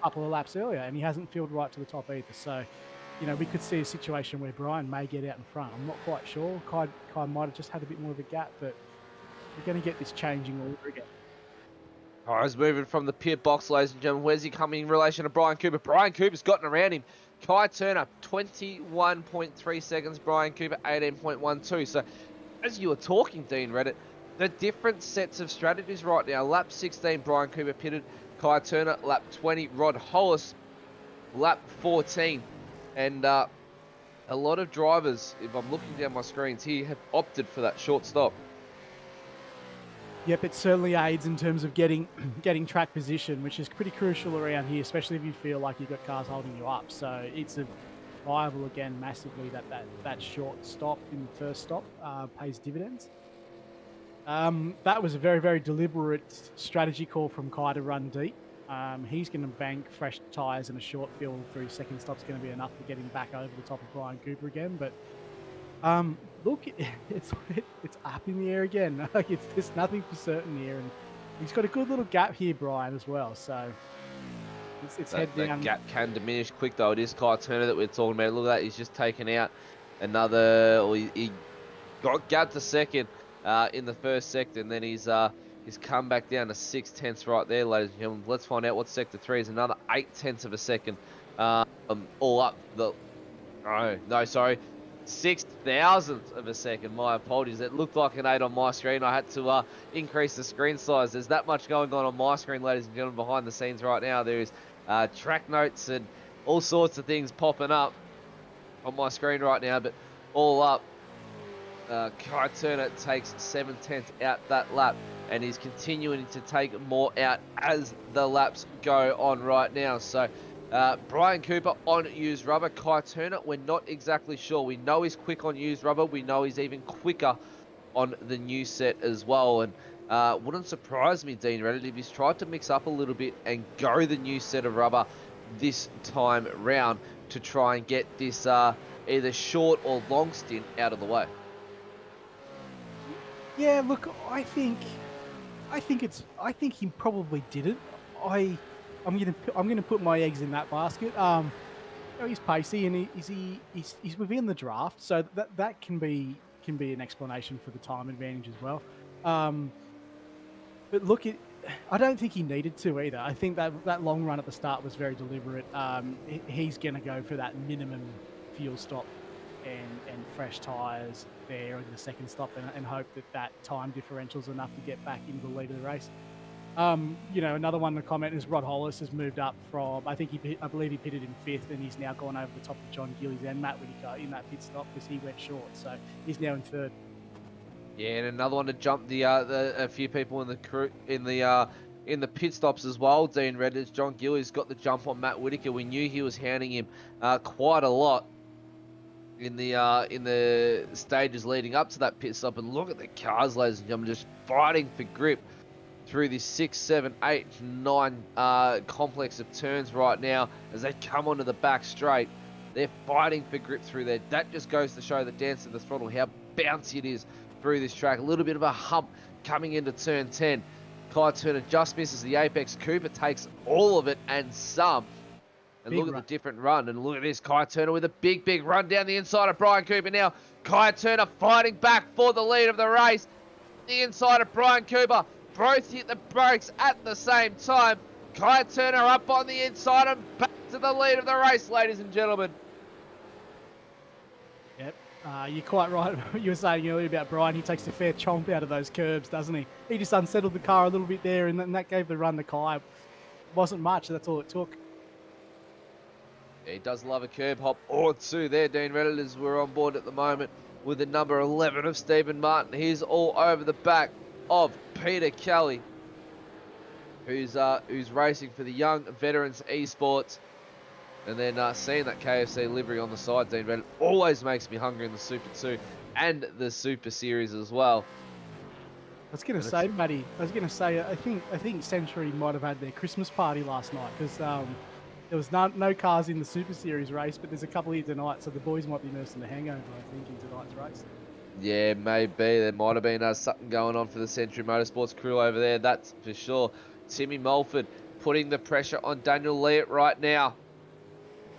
couple of laps earlier, and he hasn't filled right to the top either. So, we could see a situation where Brian may get out in front. I'm not quite sure. Kai might have just had a bit more of a gap, but we're going to get this changing all over again. All right, he's moving from the pit box, ladies and gentlemen. Where's he coming in relation to Brian Cooper? Brian Cooper's gotten around him. Kai Turner, 21.3 seconds. Brian Cooper, 18.12. So, as you were talking, Dean Reddit, the different sets of strategies right now. Lap 16, Brian Cooper pitted. Kai Turner, lap 20. Rod Hollis, lap 14. And a lot of drivers, if I'm looking down my screens here, have opted for that short stop. Yep, it certainly aids in terms of getting track position, which is pretty crucial around here, especially if you feel like you've got cars holding you up. So it's viable again massively that short stop in the first stop pays dividends. That was a very, very deliberate strategy call from Kai to run deep. He's going to bank fresh tyres and a short fill for his second stop's going to be enough to get him back over the top of Brian Cooper again. But look, it's up in the air again. Like there's nothing for certain here, and he's got a good little gap here, Brian, as well. So it's head down. That gap can diminish quick though. It is Kai Turner that we're talking about. Look at that. He's just taken out another. Or he got gapped a second in the first sector, and then he's come back down to 6/10 right there, ladies and gentlemen. Let's find out what sector 3 is. Another 8/10 of a second. All up the. Oh no, sorry. 6,000th of a second. My apologies. It looked like an 8 on my screen. I had to increase the screen size. There's that much going on my screen, ladies and gentlemen, behind the scenes right now. There is track notes and all sorts of things popping up on my screen right now. But all up, Kai Turner takes 7/10 out that lap, and he's continuing to take more out as the laps go on right now. So Brian Cooper on used rubber. Kai Turner, we're not exactly sure. We know he's quick on used rubber. We know he's even quicker on the new set as well. And wouldn't surprise me, Dean Reddit, if he's tried to mix up a little bit and go the new set of rubber this time round to try and get this either short or long stint out of the way. Yeah, look, I think he probably didn't. I'm gonna put my eggs in that basket. He's pacey and he's within the draft, so that can be an explanation for the time advantage as well. But look, I don't think he needed to either. I think that long run at the start was very deliberate. He's gonna go for that minimum fuel stop and fresh tyres there in the second stop, and hope that time differential's enough to get back into the lead of the race. Another one in the comment is Rod Hollis has moved up from, I believe he pitted in 5th, and he's now gone over the top of John Gillies and Matt Whitaker in that pit stop because he went short. So he's now in 3rd. Yeah, and another one to jump a few people in the crew in the pit stops as well. Dean Reddit's John Gillies got the jump on Matt Whitaker. We knew he was hounding him quite a lot in the stages leading up to that pit stop. And look at the cars, ladies and gentlemen, just fighting for grip through this 6, 7, 8, 9 complex of turns right now as they come onto the back straight. They're fighting for grip through there. That just goes to show the dance of the throttle, how bouncy it is through this track. A little bit of a hump coming into turn 10. Kai Turner just misses the apex. Cooper takes all of it and some. And Big look at run. the different run. And look at this. Kai Turner with a big, big run down the inside of Brian Cooper now. Kai Turner fighting back for the lead of the race. The inside of Brian Cooper. Both hit the brakes at the same time. Kai Turner up on the inside and back to the lead of the race, ladies and gentlemen. Yep, you're quite right. You were saying earlier about Brian. He takes a fair chomp out of those curbs, doesn't he? He just unsettled the car a little bit there, and that gave the run to Kai. Wasn't much. That's all it took. Yeah, he does love a curb hop or two there, Dean Reddit, as we're on board at the moment with the number 11 of Stephen Martin. He's all over the back of Peter Kelly, who's racing for the Young Veterans Esports. And then seeing that KFC livery on the side, Dean Reddit, always makes me hungry in the Super 2 and the Super Series as well. I was going to say, Matty, I think Century might have had their Christmas party last night, because there was no cars in the Super Series race, but there's a couple here tonight, so the boys might be nursing the hangover, I think, in tonight's race. Yeah, maybe. There might have been something going on for the Century Motorsports crew over there, that's for sure. Timmy Mulford putting the pressure on Daniel Leatt right now.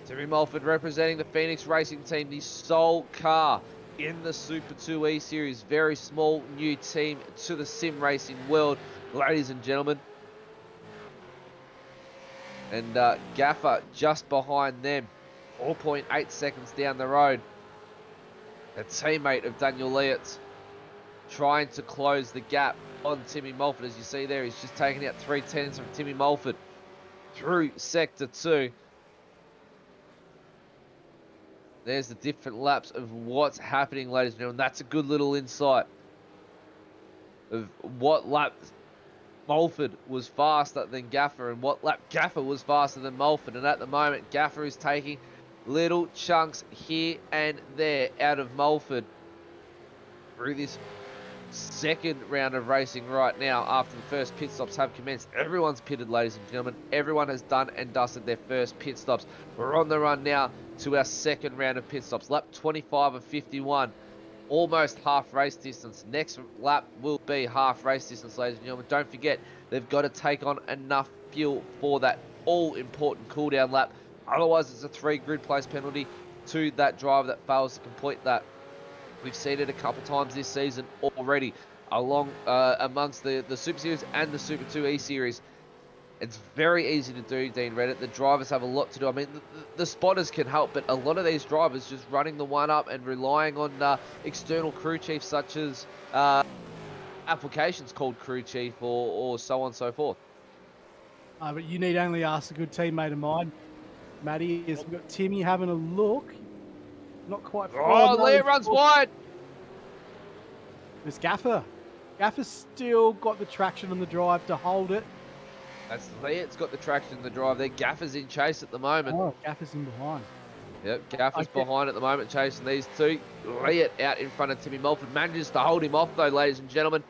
Timmy Mulford representing the Phoenix Racing Team, the sole car in the Super 2 E-Series. Very small new team to the sim racing world, ladies and gentlemen. And Gaffer just behind them, 4.8 seconds down the road. A teammate of Daniel Leatt's trying to close the gap on Timmy Mulford. As you see there, he's just taking out 3/10 from Timmy Mulford through Sector 2. There's the different laps of what's happening, ladies and gentlemen. That's a good little insight of what lap Mulford was faster than Gaffer and what lap Gaffer was faster than Mulford. And at the moment, Gaffer is taking little chunks here and there out of Mulford through this second round of racing right now after the first pit stops have commenced. Everyone's pitted, ladies and gentlemen. Everyone has done and dusted their first pit stops. We're on the run now to our second round of pit stops. Lap 25 of 51. Almost half race distance. Next lap will be half race distance, ladies and gentlemen. Don't forget, they've got to take on enough fuel for that all-important cooldown lap. Otherwise, it's a 3 grid place penalty to that driver that fails to complete that. We've seen it a couple times this season already, along amongst the Super Series and the Super 2 E-Series. It's very easy to do, Dean Reddit. The drivers have a lot to do. I mean, the spotters can help, but a lot of these drivers just running the one up and relying on external crew chiefs such as applications called crew chief or so on and so forth. But you need only ask a good teammate of mine, Matty. We've got Timmy having a look. Not quite. Oh, Leah runs wide. There's Gaffer. Gaffer's still got the traction on the drive to hold it. That's Leah's got the traction in the drive there. Gaffer's in chase at the moment. Oh, Gaffer's in behind. Yep, Gaffer's behind at the moment, chasing these two. Leah out in front of Timmy Mulford. Manages to hold him off, though, ladies and gentlemen.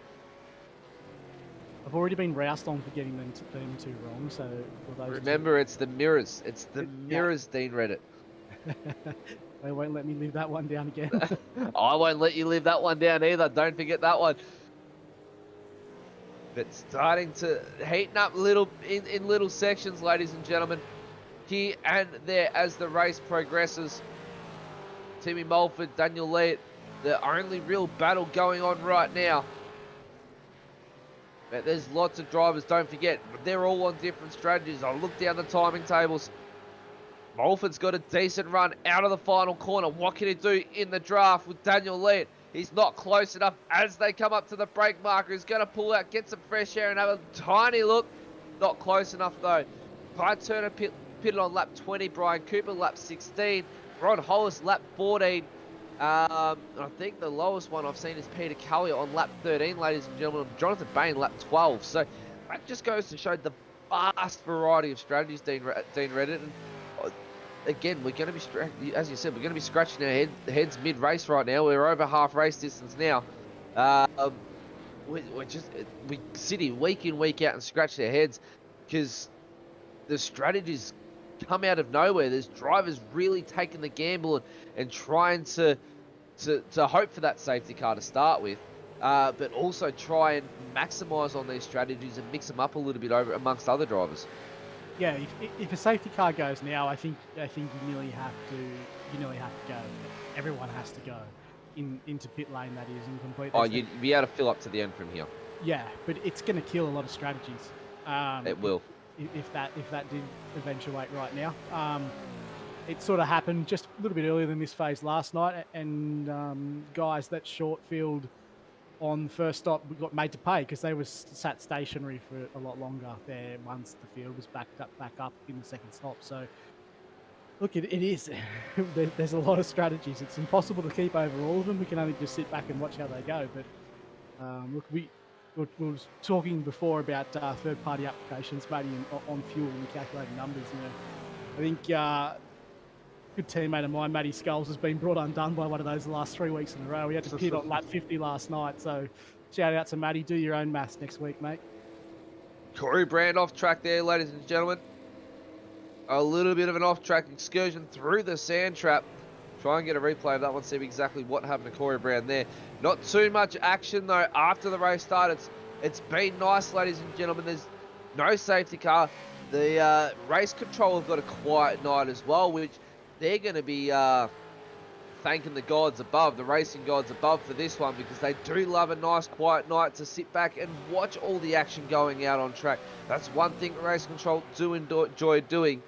I've already been roused on for getting them too wrong, so... Remember, it's the mirrors. It's the mirrors, Dean Reddit. They won't let me live that one down again. I won't let you live that one down either. Don't forget that one. But starting to heating up in little sections, ladies and gentlemen. Here and there as the race progresses. Timmy Mulford, Daniel Leatt, the only real battle going on right now. But there's lots of drivers, don't forget. They're all on different strategies. I'll look down the timing tables. Mulford's got a decent run out of the final corner. What can he do in the draft with Daniel Leatt? He's not close enough as they come up to the brake marker. He's going to pull out, get some fresh air and have a tiny look. Not close enough though. Kai Turner pitted on lap 20. Brian Cooper lap 16. Ron Hollis lap 14. I think the lowest one I've seen is Peter Kelly on lap 13, ladies and gentlemen. Jonathan Bain lap 12. So that just goes to show the vast variety of strategies, Dean Reddit. And again, we're going to be, as you said, we're going to be scratching our heads mid-race right now. We're over half race distance now. we sit here week in, week out and scratch their heads because the strategies come out of nowhere. There's drivers really taking the gamble and trying to hope for that safety car to start with, but also try and maximise on these strategies and mix them up a little bit over amongst other drivers. Yeah, if a safety car goes now, I think you nearly have to go. Everyone has to go into pit lane. That is, and complete. Oh, you'd be able to fill up to the end from here. Yeah, but it's going to kill a lot of strategies. It will. If that did eventuate right now. It sort of happened just a little bit earlier than this phase last night, and guys that short field on first stop got made to pay because they were sat stationary for a lot longer there once the field was back up in the second stop. So look, it is there's a lot of strategies. It's impossible to keep over all of them. We can only just sit back and watch how they go. But look, we were talking before about third-party applications, Matty, on fuel and calculating numbers. You know, I think good teammate of mine, Matty Sculls, has been brought undone by one of those the last 3 weeks in a row. We had to pit on lap 50 last night, so shout out to Matty. Do your own maths next week, mate. Corey Brand off track there, ladies and gentlemen. A little bit of an off-track excursion through the sand trap. Try and get a replay of that one, see exactly what happened to Corey Brown there. Not too much action, though, after the race started. It's been nice, ladies and gentlemen. There's no safety car. The race control have got a quiet night as well, which they're going to be thanking the gods above, the racing gods above for this one, because they do love a nice quiet night to sit back and watch all the action going out on track. That's one thing race control do enjoy doing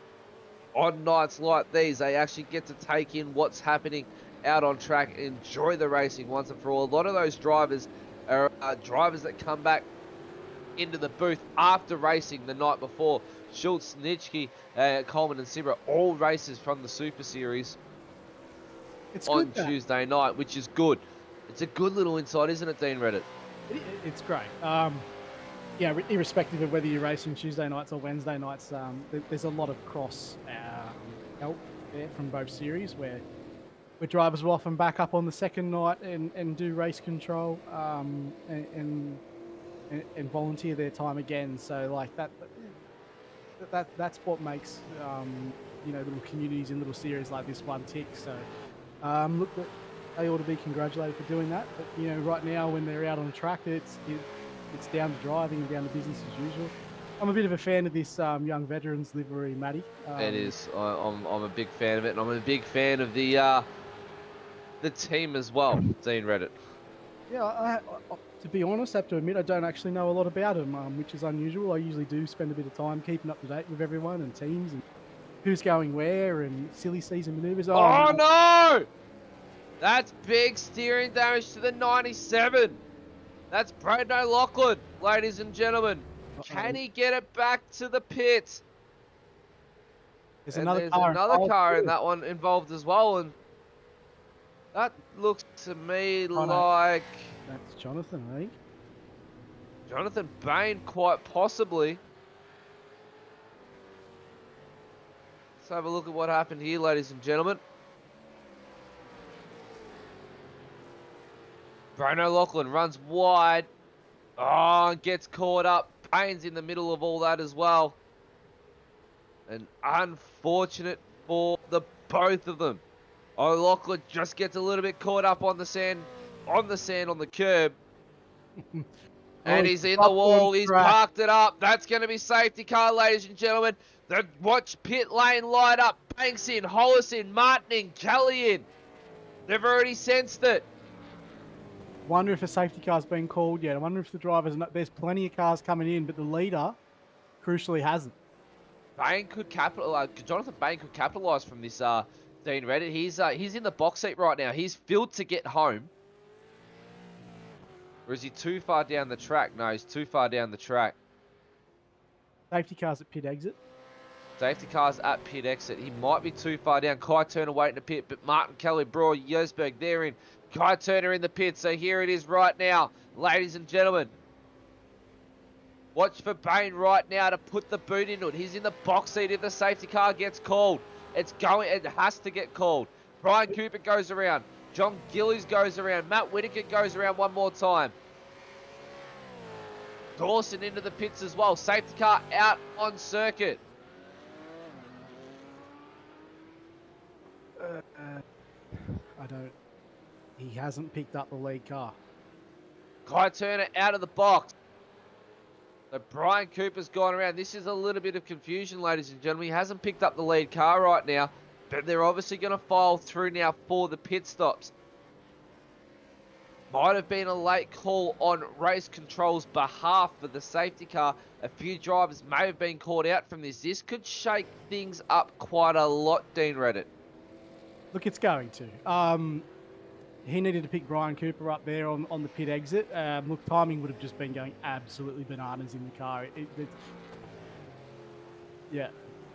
on nights like these. They actually get to take in what's happening out on track, enjoy the racing once and for all. A lot of those drivers are drivers that come back into the booth after racing the night before. Schultz, Nitschke, Coleman and Sibra, all races from the Super Series on Tuesday night, which is good. It's a good little insight, isn't it, Dean Reddit? It's great. Yeah, irrespective of whether you're racing Tuesday nights or Wednesday nights, there's a lot of cross help there from both series where drivers will often back up on the second night and do race control and volunteer their time again. So like that's what makes little communities in little series like this one tick. So look, they ought to be congratulated for doing that. But right now when they're out on track, it's down to driving and down to business as usual. I'm a bit of a fan of this young veterans livery, Matty. It is. I'm a big fan of it, and I'm a big fan of the team as well, Dean Reddit. Yeah, I, to be honest, I have to admit I don't actually know a lot about them, which is unusual. I usually do spend a bit of time keeping up to date with everyone and teams and who's going where and silly season manoeuvres. Oh no! That's big steering damage to the 97. That's Braden O'Loughlin, ladies and gentlemen. Can he get it back to the pit? There's another car in that one involved as well, and that looks to me like... That's Jonathan, I think. Jonathan Bain, quite possibly. Let's have a look at what happened here, ladies and gentlemen. Braden O'Loughlin runs wide. Oh, and gets caught up. Bain's in the middle of all that as well. And unfortunate for the both of them. O'Loughlin just gets a little bit caught up on the sand on the curb. And he's in the wall. He's parked it up. That's going to be safety car, ladies and gentlemen. Watch pit lane light up. Banks in, Hollis in, Martin in, Kelly in. They've already sensed it. Wonder if a safety car's been called yet. I wonder if the drivers... There's plenty of cars coming in, but the leader, crucially, hasn't. Bain could capitalize. Jonathan Bain could capitalize from this. Dean Reddit. He's in the box seat right now. He's filled to get home. Or is he too far down the track? No, he's too far down the track. Safety car's at pit exit. Safety car's at pit exit. He might be too far down. Kai Turner waiting to pit, but Martin, Kelly, Broad, Josberg, they're in. Kai Turner in the pit, so here it is right now, ladies and gentlemen. Watch for Bain right now to put the boot into it. He's in the box seat if the safety car gets called. It has to get called. Brian Cooper goes around. John Gillies goes around. Matt Whitaker goes around one more time. Dawson into the pits as well. Safety car out on circuit. I don't. He hasn't picked up the lead car. Kai Turner out of the box. So Brian Cooper's gone around. This is a little bit of confusion, ladies and gentlemen. He hasn't picked up the lead car right now, but they're obviously going to file through now for the pit stops. Might have been a late call on race control's behalf for the safety car. A few drivers may have been caught out from this. This could shake things up quite a lot, Dean Reddit. Look, it's going to. He needed to pick Brian Cooper up there on the pit exit. Look, timing would have just been going absolutely bananas in the car. Yeah.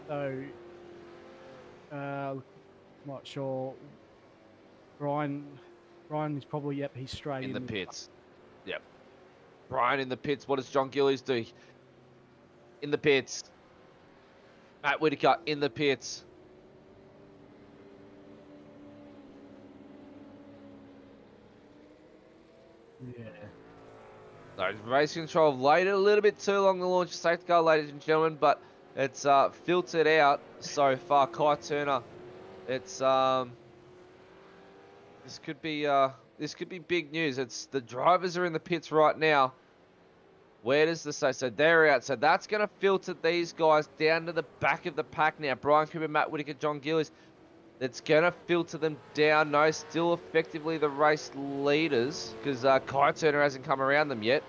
So, not sure. Brian is probably, yep, he's straight in the pits. Yep. Brian in the pits. What does John Gillies do? In the pits. Matt Whitaker in the pits. Yeah. So race control waited a little bit too long to launch a safety car, ladies and gentlemen, but it's filtered out so far. Kai Turner, it's this could be big news. It's the drivers are in the pits right now. Where does this say? So they're out. So that's going to filter these guys down to the back of the pack now. Brian Cooper, Matt Whitaker, John Gillies. It's going to filter them down. No, still effectively the race leaders because Kai Turner hasn't come around them yet.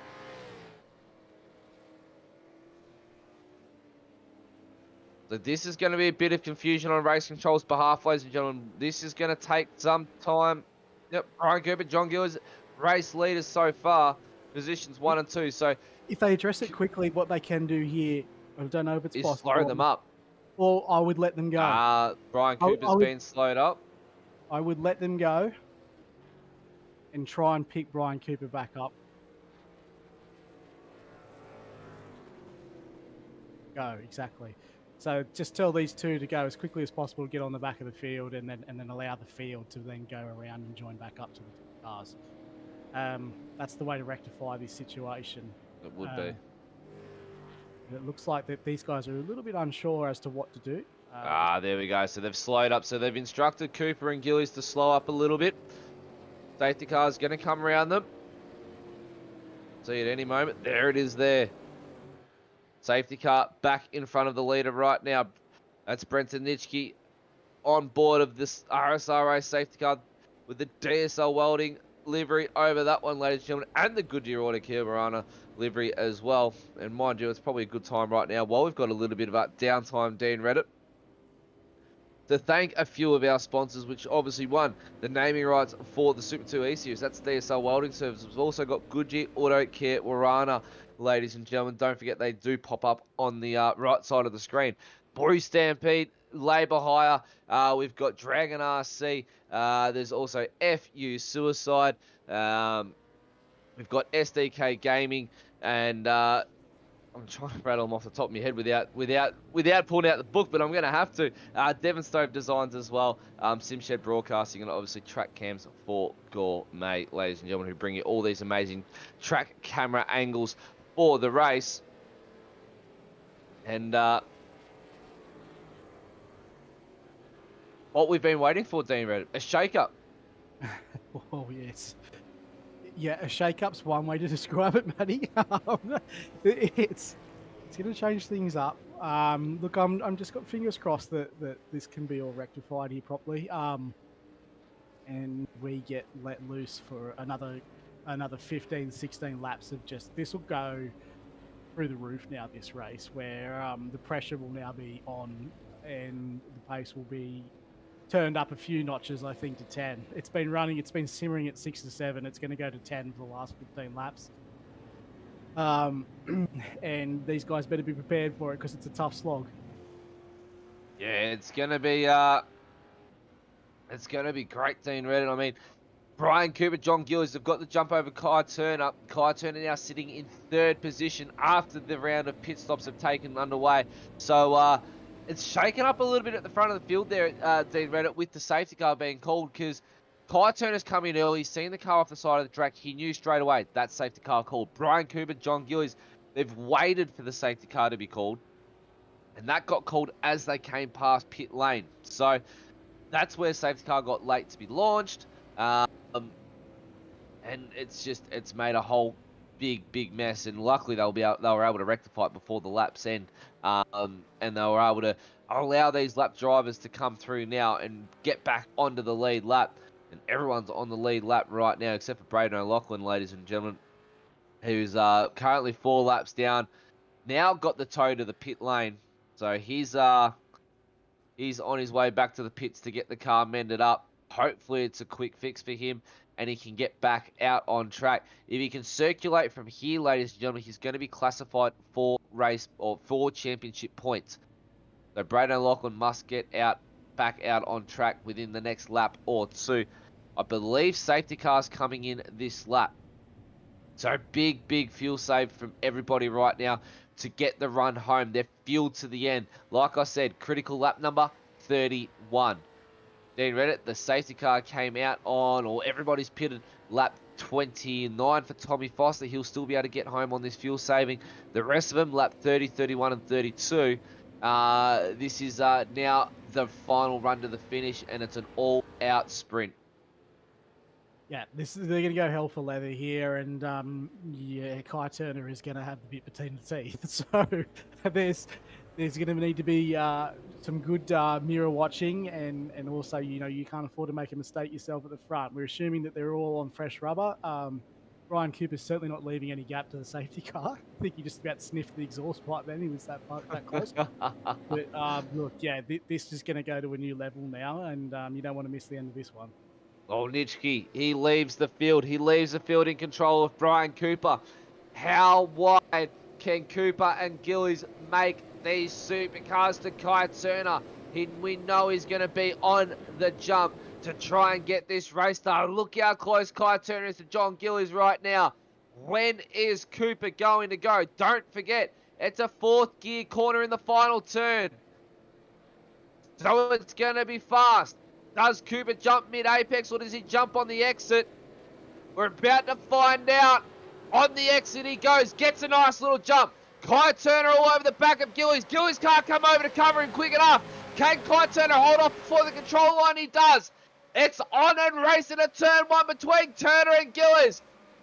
So this is going to be a bit of confusion on race control's behalf, ladies and gentlemen. This is going to take some time. Yep, Brian Cooper, John Gillies, race leaders so far, positions 1 and 2. So if they address it quickly, what they can do here, I don't know if it's possible. Slow them up. Or I would let them go. Brian Cooper's been slowed up. I would let them go and try and pick Brian Cooper back up. Go, exactly. So just tell these two to go as quickly as possible, get on the back of the field, and then allow the field to then go around and join back up to the cars. That's the way to rectify this situation. It would be. It looks like that these guys are a little bit unsure as to what to do. There we go. So they've slowed up. So they've instructed Cooper and Gillies to slow up a little bit. Safety car is going to come around them. See at any moment. There it is there. Safety car back in front of the leader right now. That's Brenton Nitschke on board of this RSRA safety car with the DSL Welding livery over that one, ladies and gentlemen, and the Goodyear Auto Kia Morana livery as well. And mind you, it's probably a good time right now while we've got a little bit of downtime, Dean Reddit, to thank a few of our sponsors, which obviously won the naming rights for the Super 2 E-Series. That's DSL Welding Services. We've also got Goodyear Auto Kia Morana, ladies and gentlemen. Don't forget they do pop up on the right side of the screen. Bory Stampede, Labour Hire. We've got Dragon RC. There's also FU Suicide. We've got SDK Gaming, and I'm trying to rattle them off the top of my head without pulling out the book, but I'm going to have to. Devon Stove Designs as well. Simshed Broadcasting, and obviously Track Cams for Gourmet, ladies and gentlemen, who bring you all these amazing track camera angles for the race. And what we've been waiting for, Dean Reddit, a shake-up. Oh, yes. Yeah, a shake-up's one way to describe it, Matty. It's going to change things up. Look, I'm just got fingers crossed that this can be all rectified here properly. And we get let loose for another 15, 16 laps of just, this will go through the roof now, this race, where the pressure will now be on and the pace will be turned up a few notches, I think, to 10. It's been simmering at 6 to 7. It's going to go to 10 for the last 15 laps. And these guys better be prepared for it because it's a tough slog. Yeah, it's going to be great, Dean Reddit. I mean, Brian Cooper, John Gillies have got the jump over Kai Turner. Kai Turner now sitting in 3rd position after the round of pit stops have taken underway. So, it's shaken up a little bit at the front of the field there, Dean Reddit, with the safety car being called, because Kai Turner's come in early, seen the car off the side of the track. He knew straight away that safety car called. Brian Cooper, John Gillies They've waited for the safety car to be called, and that got called as they came past pit lane. So that's where safety car got late to be launched. And it's made a whole big mess, and luckily they were able to rectify it before the laps end, and they were able to allow these lap drivers to come through now and get back onto the lead lap, and everyone's on the lead lap right now except for Braden O'Loughlin, ladies and gentlemen, who's currently 4 laps down, now got the toe to the pit lane, so he's on his way back to the pits to get the car mended up. Hopefully it's a quick fix for him and he can get back out on track. If he can circulate from here, ladies and gentlemen, he's going to be classified for race or for championship points. So Braden O'Loughlin must get back out on track within the next lap or two. I believe safety car's coming in this lap. So big fuel save from everybody right now to get the run home. They're fueled to the end. Like I said, critical lap number 31. Dean Reddit, the safety car came out on, or everybody's pitted, lap 29 for Tommy Foster. He'll still be able to get home on this fuel saving. The rest of them, lap 30, 31, and 32. This is now the final run to the finish, and it's an all-out sprint. Yeah, they're going to go hell for leather here, and yeah, Kai Turner is going to have the bit between the teeth. So there's going to need to be some good mirror watching, and also, you know, you can't afford to make a mistake yourself at the front. We're assuming that they're all on fresh rubber. Brian Cooper's certainly not leaving any gap to the safety car. I think he just about sniffed the exhaust pipe then. He was that close. But look, yeah, this is going to go to a new level now, and you don't want to miss the end of this one. Oh, Nitschke, he leaves the field. He leaves the field in control of Brian Cooper. How wide can Cooper and Gillies make these supercars to Kai Turner? We know he's going to be on the jump to try and get this race started. Look how close Kai Turner is to John Gillies right now. When is Cooper going to go? Don't forget, it's a 4th gear corner in the final turn. So it's going to be fast. Does Cooper jump mid-apex or does he jump on the exit? We're about to find out. On the exit he goes, gets a nice little jump. Kai Turner all over the back of Gillies. Gillies can't come over to cover him quick enough. Can Kai Turner hold off before the control line? He does. It's on and racing at turn 1 between Turner and Gillies.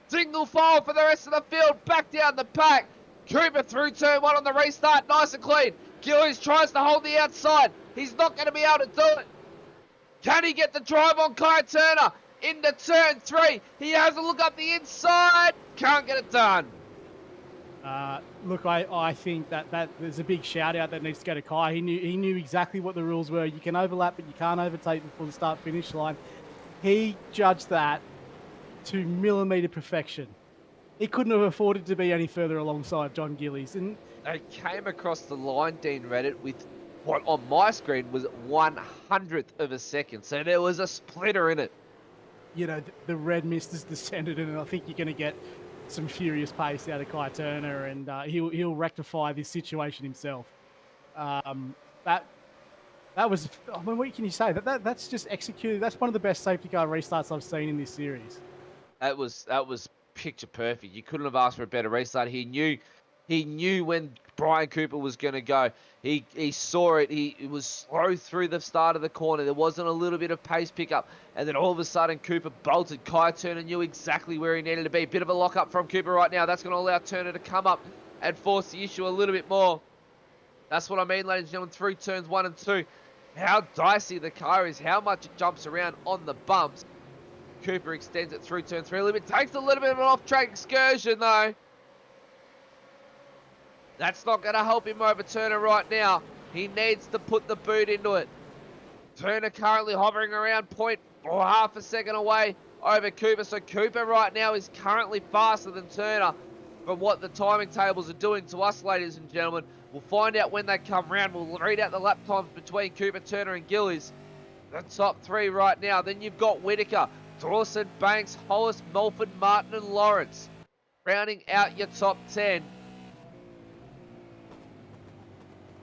Single file for the rest of the field. Back down the pack. Cooper through turn 1 on the restart. Nice and clean. Gillies tries to hold the outside. He's not going to be able to do it. Can he get the drive on Kai Turner? Into turn 3. He has a look up the inside. Can't get it done. Look, I think that there's a big shout out that needs to go to Kai. He knew exactly what the rules were. You can overlap, but you can't overtake before the start-finish line. He judged that to millimetre perfection. He couldn't have afforded to be any further alongside John Gillies. And they came across the line, Dean Reddit, with what on my screen was 1/100th of a second. So there was a splitter in it. You know, the red mist has descended, and I think you're going to get some furious pace out of Kai Turner, and he'll rectify this situation himself. That was, I mean, what can you say? That's just executed. That's one of the best safety car restarts I've seen in this series. That was picture perfect. You couldn't have asked for a better restart. He knew when Brian Cooper was going to go. He saw it. It was slow through the start of the corner. There wasn't a little bit of pace pickup. And then all of a sudden, Cooper bolted. Kai Turner knew exactly where he needed to be. Bit of a lock-up from Cooper right now. That's going to allow Turner to come up and force the issue a little bit more. That's what I mean, ladies and gentlemen, through turns 1 and 2. How dicey the car is, how much it jumps around on the bumps. Cooper extends it through turn 3 a little bit. Takes a little bit of an off-track excursion, though. That's not going to help him over Turner right now. He needs to put the boot into it. Turner currently hovering around point or half a second away over Cooper. So Cooper right now is currently faster than Turner from what the timing tables are doing to us, ladies and gentlemen. We'll find out when they come round. We'll read out the lap times between Cooper, Turner and Gillies. The top 3 right now. Then you've got Whitaker, Dawson, Banks, Hollis, Melford, Martin and Lawrence. Rounding out your top 10.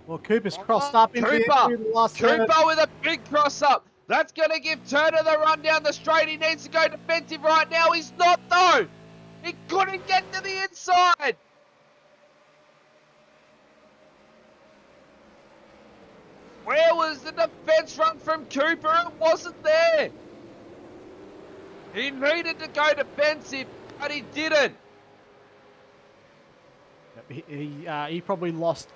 Well, Cooper's crossed up into Cooper the last with a big cross up. That's going to give Turner the run down the straight. He needs to go defensive right now. He's not, though. He couldn't get to the inside. Where was the defense run from Cooper? It wasn't there. He needed to go defensive, but he didn't. He probably lost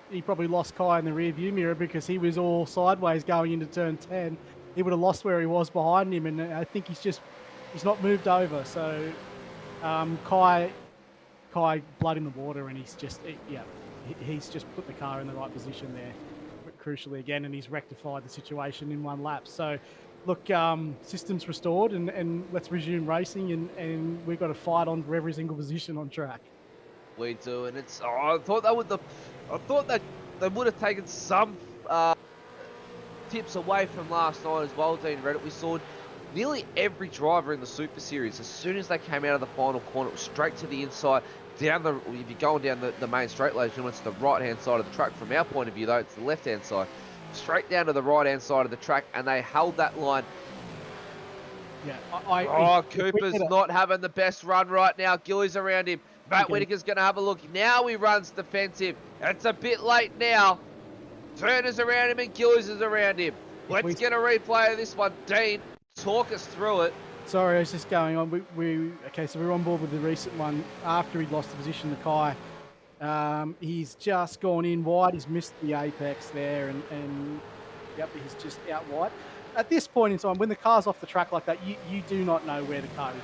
Kai in the rear view mirror because he was all sideways going into turn 10. He would have lost where he was behind him, and I think he's not moved over. So Kai blood in the water, and he's just put the car in the right position there, crucially again, and he's rectified the situation in one lap. So look, systems restored, and let's resume racing, and we've got to fight on for every single position on track. We do, and it's. I thought that they would have taken some tips away from last night as well, Dean Reddit. We saw nearly every driver in the Super Series, as soon as they came out of the final corner, it was straight to the inside. If you're going down the main straight, ladies and gentlemen, it's the right-hand side of the track. From our point of view, though, it's the left-hand side. Straight down to the right-hand side of the track, and they held that line. Yeah, Cooper's not having the best run right now. Gillies around him. Matt Whitaker's going to have a look. Now he runs defensive. It's a bit late now. Turner's around him and Gillies is around him. Let's get a replay of this one. Dean, talk us through it. Sorry, I was just going on. Okay, so we're on board with the recent one. After he'd lost the position to Kai, he's just gone in wide. He's missed the apex there, and yep, he's just out wide. At this point in time, when the car's off the track like that, you do not know where the car is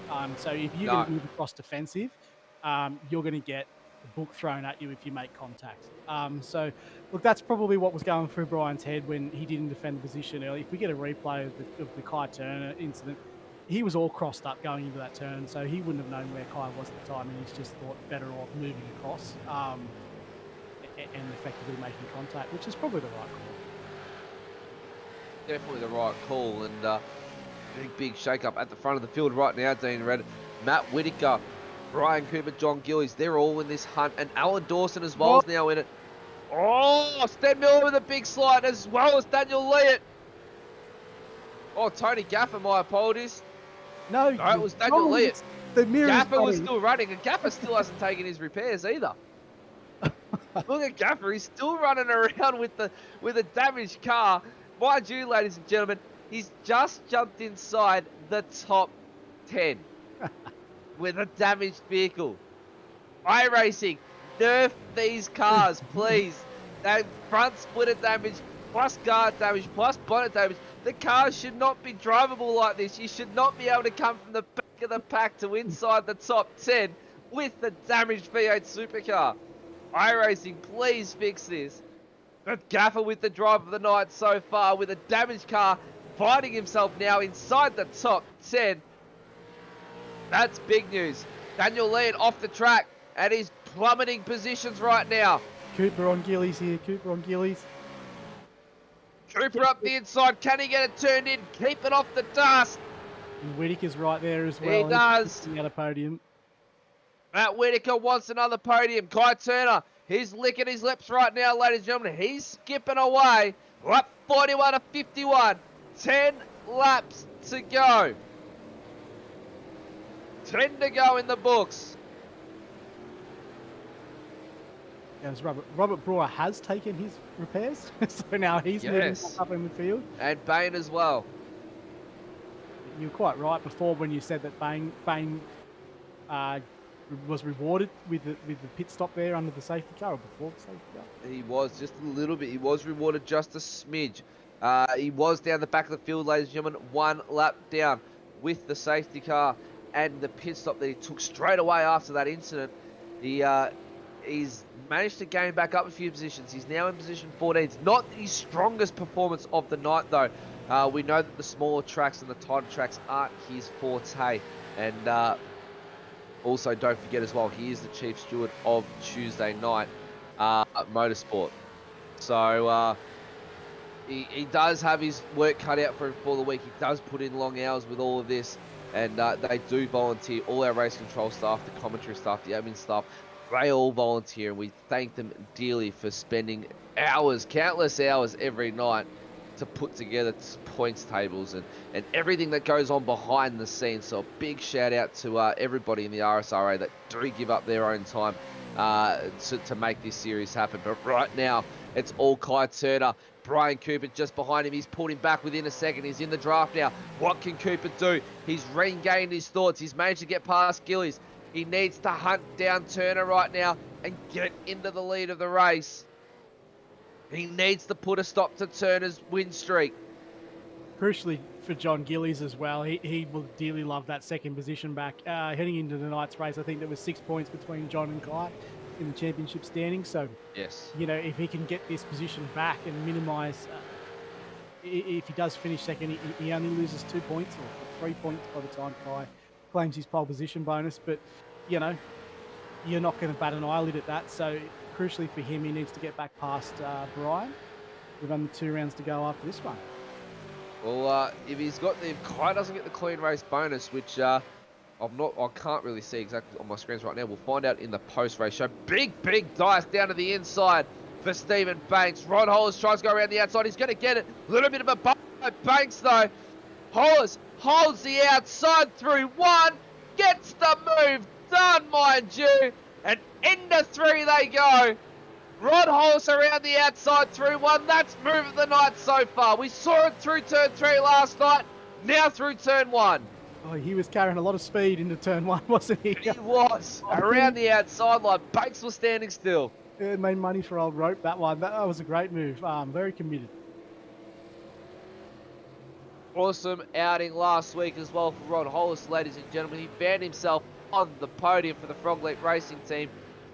going. So if you're going to move across defensive, you're going to get the book thrown at you if you make contact. So, look, that's probably what was going through Brian's head when he didn't defend the position early. If we get a replay of the Kai Turner incident, he was all crossed up going into that turn, so he wouldn't have known where Kai was at the time, and he's just thought better off moving across and effectively making contact, which is probably the right call. Definitely the right call, and big shake-up at the front of the field right now, Dean Reddit. Matt Whitaker, Brian Cooper, John Gillies, they're all in this hunt, and Alan Dawson as well is now in it. Oh, Stan Miller with a big slide, as well as Daniel Leatt. Oh, Tony Gaffer, my apologies. No, it was Daniel Leatt. Gaffer was running. still running, and Gaffer still hasn't taken his repairs either. Look at Gaffer, he's still running around with a damaged car. Mind you, ladies and gentlemen, he's just jumped inside the top 10 with a damaged vehicle. iRacing, nerf these cars, please. That front splitter damage, plus guard damage, plus bonnet damage. The cars should not be drivable like this. You should not be able to come from the back of the pack to inside the top 10 with the damaged V8 supercar. iRacing, please fix this. But Gaffer with the drive of the night so far, with a damaged car, finding himself now inside the top 10. That's big news. Daniel Leatt off the track, and he's plummeting positions right now. Cooper on Gillies here, Cooper on Gillies. Cooper up the inside, can he get it turned in? Keep it off the dust. And Whitaker's right there as well. He does. He's at a podium. Matt Whitaker wants another podium. Kai Turner, he's licking his lips right now, ladies and gentlemen. He's skipping away. Lap 41 to 51. 10 laps to go. 10 to go in the books. Yes, Robert Brewer has taken his repairs, so now he's moving back up in the field. And Bain as well. You're quite right before when you said that Bain was rewarded with the pit stop there under the safety car, or before the safety car. He was just a little bit. He was rewarded just a smidge. He was down the back of the field, ladies and gentlemen, 1 lap down with the safety car and the pit stop that he took straight away after that incident. He's managed to gain back up a few positions. He's now in position 14. It's not his strongest performance of the night, though. We know that the smaller tracks and the tighter tracks aren't his forte. And also, don't forget as well, he is the chief steward of Tuesday Night Motorsport. So he does have his work cut out for him for the week. He does put in long hours with all of this. And they do volunteer. All our race control staff, the commentary staff, the admin staff, they all volunteer, and we thank them dearly for spending hours, countless hours every night to put together points tables and everything that goes on behind the scenes. So a big shout out to everybody in the RSRA that do give up their own time to make this series happen. But right now, It's all Kai Turner. Brian Cooper just behind him. He's pulled him back within a second. He's in the draft now. What can Cooper do? He's regained his thoughts. He's managed to get past Gillies. He needs to hunt down Turner right now and get into the lead of the race. He needs to put a stop to Turner's win streak. Crucially for John Gillies as well, he will dearly love that second position back. Heading into the night's race, I think there was 6 points between John and Kai in the championship standings. So, yes, you know, if he can get this position back and minimise, if he does finish second, he only loses 2 points or 3 points by the time Kai claims his pole position bonus. But, you know, you're not going to bat an eyelid at that. So, crucially for him, he needs to get back past Brian. We've only 2 rounds to go after this one. Well, if Kai doesn't get the clean race bonus, which I can't really see exactly on my screens right now. We'll find out in the post-race show. Big dice down to the inside for Stephen Banks. Rod Hollis tries to go around the outside. He's going to get it. A little bit of a bump by Banks, though. Hollis holds the outside through 1. Gets the move done, mind you. And into 3 they go. Rod Hollis around the outside through 1. That's move of the night so far. We saw it through turn 3 last night. Now through turn 1. Oh, he was carrying a lot of speed into turn 1, wasn't he? He was. Around the outside line. Banks was standing still. It made money for old Rope, that one. That was a great move. Very committed. Awesome outing last week as well for Rod Hollis, ladies and gentlemen. He found himself on the podium for the Frog Leap Racing team.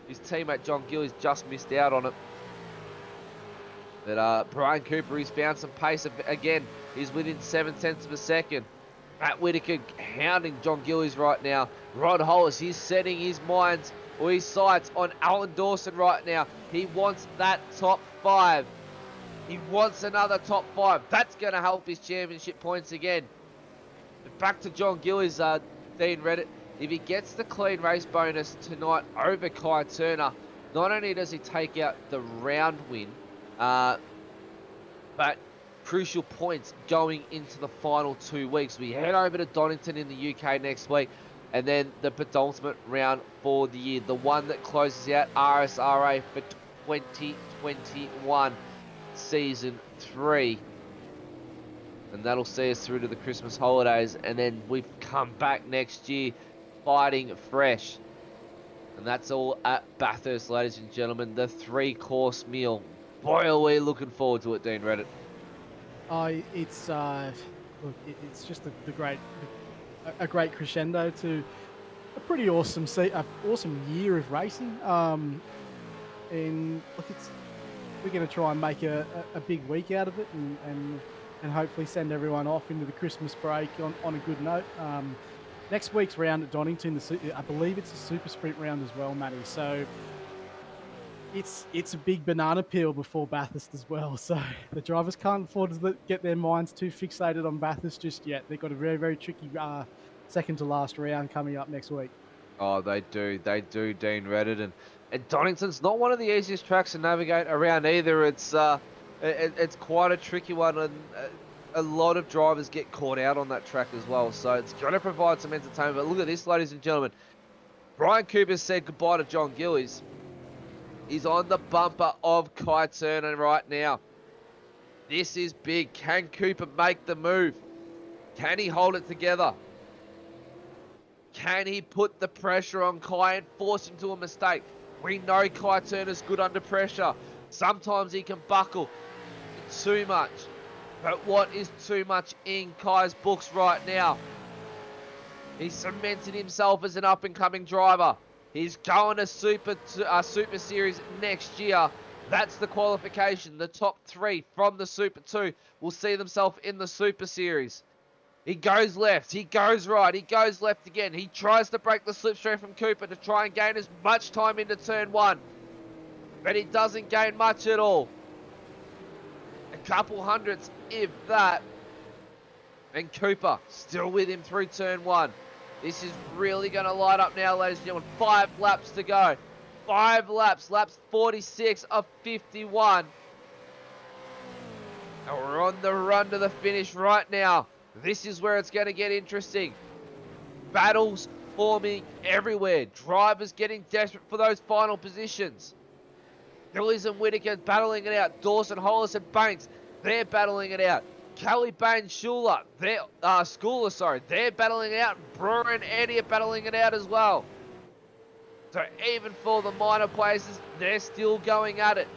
His teammate John Gillies just missed out on it. But Brian Cooper, he's found some pace again. He's within 7/10 of a second. Matt Whitaker hounding John Gillies right now. Rod Hollis, he's setting his sights on Alan Dawson right now. He wants that top 5. He wants another top 5. That's going to help his championship points again. But back to John Gillies, Dean Reddit. If he gets the clean race bonus tonight over Kai Turner, not only does he take out the round win, but crucial points going into the final 2 weeks. We head over to Donington in the UK next week, and then the penultimate round for the year, the one that closes out RSRA for 2021 season 3. And that'll see us through to the Christmas holidays, and then we come back next year fighting fresh. And that's all at Bathurst, ladies and gentlemen. The 3-course meal. Boy, are we looking forward to it, Dean Reddit. It's it's just a great crescendo to a pretty awesome year of racing. And look, we're going to try and make a big week out of it, and hopefully send everyone off into the Christmas break on a good note. Next week's round at Donington, I believe it's a super sprint round as well, Matty. So it's a big banana peel before Bathurst as well. So the drivers can't afford to get their minds too fixated on Bathurst just yet. They've got a very, very tricky second to last round coming up next week. Oh, they do, Dean Reddit. And Donington's not one of the easiest tracks to navigate around either. It's quite a tricky one, and a lot of drivers get caught out on that track as well. So it's going to provide some entertainment. But look at this, ladies and gentlemen. Brian Cooper said goodbye to John Gillies. He's on the bumper of Kai Turner right now. This is big. Can Cooper make the move? Can he hold it together? Can he put the pressure on Kai and force him to a mistake? We know Kai Turner's good under pressure. Sometimes he can buckle too much. But what is too much in Kai's books right now? He's cemented himself as an up-and-coming driver. He's going to Super Series next year. That's the qualification. The top 3 from the Super 2 will see themselves in the Super Series. He goes left, he goes right, he goes left again. He tries to break the slipstream from Cooper to try and gain as much time into turn 1. But he doesn't gain much at all. A couple hundredths, if that. And Cooper still with him through turn 1. This is really going to light up now, ladies and gentlemen. 5 laps to go. 5 laps. Laps 46 of 51. And we're on the run to the finish right now. This is where it's going to get interesting. Battles forming everywhere. Drivers getting desperate for those final positions. Gillies and Whittaker battling it out. Dawson, Hollis and Banks, they're battling it out. Kelly, Bain, Schooler, they're battling it out. Brewer and Eddie are battling it out as well. So even for the minor places, they're still going at it.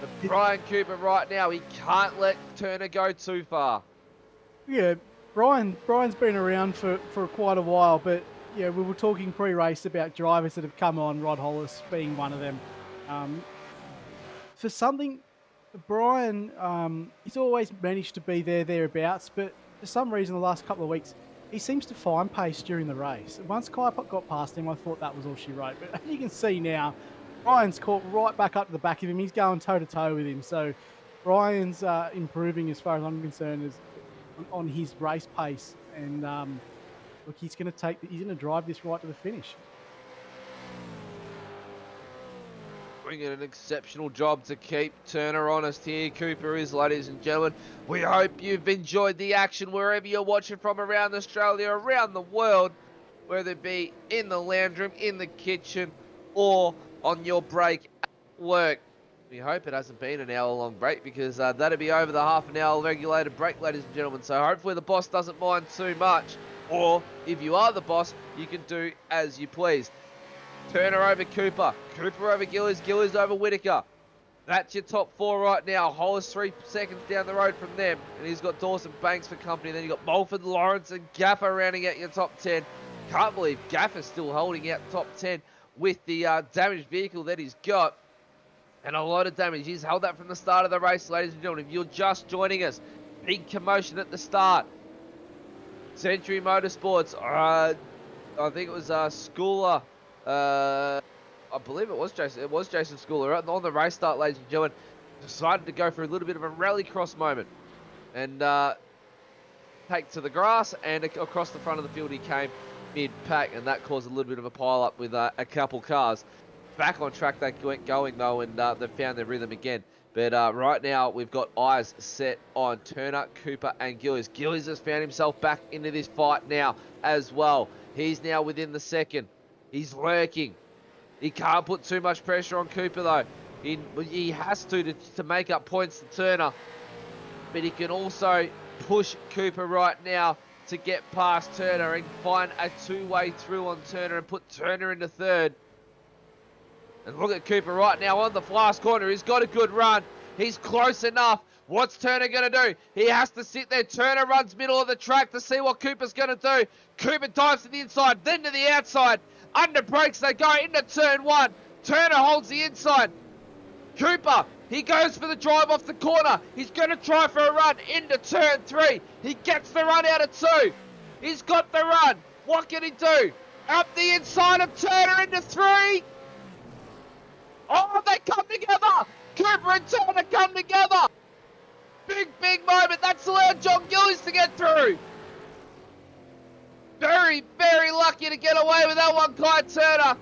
But Brian Cooper right now, he can't let Turner go too far. Yeah, Brian's been around for quite a while, but yeah, we were talking pre-race about drivers that have come on, Rod Hollis being one of them. For something, Brian, he's always managed to be thereabouts, but for some reason the last couple of weeks, he seems to find pace during the race. Once Kai got past him, I thought that was all she wrote. But as you can see now, Brian's caught right back up to the back of him. He's going toe-to-toe with him. So Brian's improving as far as I'm concerned on his race pace. And look, he's going to drive this right to the finish. Doing an exceptional job to keep Turner honest here. Cooper is, ladies and gentlemen. We hope you've enjoyed the action wherever you're watching from around Australia, around the world, whether it be in the lounge room, in the kitchen, or on your break at work. We hope it hasn't been an hour-long break, because that'd be over the half an hour regulated break, ladies and gentlemen. So hopefully the boss doesn't mind too much, or if you are the boss, you can do as you please. Turner over Cooper, Cooper over Gillies, Gillies over Whittaker. That's your top four right now. Hollis 3 seconds down the road from them, and he's got Dawson Banks for company. Then you've got Mulford, Lawrence and Gaffer rounding out your top 10. Can't believe Gaffer's still holding out top 10 with the damaged vehicle that he's got. And a lot of damage. He's held that from the start of the race, ladies and gentlemen. If you're just joining us, big commotion at the start. Century Motorsports, I think it was Schooler. I believe it was Jason. It was Jason Schooler on the race start, ladies and gentlemen. Decided to go for a little bit of a rallycross moment and take to the grass, and across the front of the field he came mid-pack, and that caused a little bit of a pile-up with a couple cars. Back on track they went going though, and they found their rhythm again. But right now we've got eyes set on Turner, Cooper and Gillies. Gillies has found himself back into this fight now as well. He's now within the second. He's lurking. He can't put too much pressure on Cooper though. He has to make up points to Turner. But he can also push Cooper right now to get past Turner and find a two-way through on Turner and put Turner into third. And look at Cooper right now on the last corner. He's got a good run. He's close enough. What's Turner going to do? He has to sit there. Turner runs middle of the track to see what Cooper's going to do. Cooper dives to the inside, then to the outside. Under brakes, they go into turn one. Turner holds the inside. Cooper, he goes for the drive off the corner. He's going to try for a run into turn three. He gets the run out of two. He's got the run. What can he do? Up the inside of Turner into three. Oh, they come together. Cooper and Turner come together. Big moment. That's allowed John Gillies to get through. Very lucky to get away with that one, Kai Turner.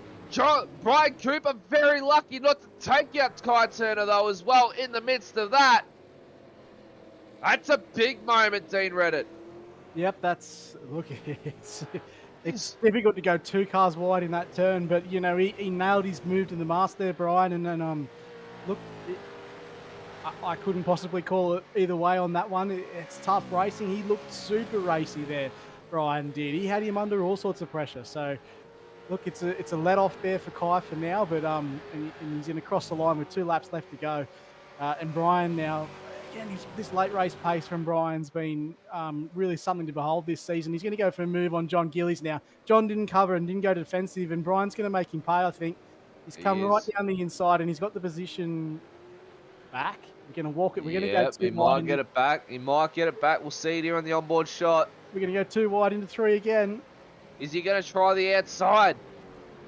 Brian Cooper very lucky not to take out Kai Turner though as well in the midst of that. That's a big moment, Dean Reddit. Yep, look, it's difficult to go two cars wide in that turn, but you know, he nailed his move to the mast there, Brian, and then look, I couldn't possibly call it either way on that one. It's tough racing. He looked super racy there, Brian did. He had him under all sorts of pressure. So, look, it's a let off there for Kai for now, but and he's going to cross the line with 2 laps left to go. And Brian now, again, this late race pace from Brian's been really something to behold this season. He's going to go for a move on John Gillies now. John didn't cover and didn't go defensive, and Brian's going to make him pay, I think. He's come right down the inside, and he's got the position back. We're going to walk it. We're going to go 2 he wide. might get it back. He might get it back. We'll see it here on the onboard shot. We're going to go 2 wide into 3 again. Is he going to try the outside?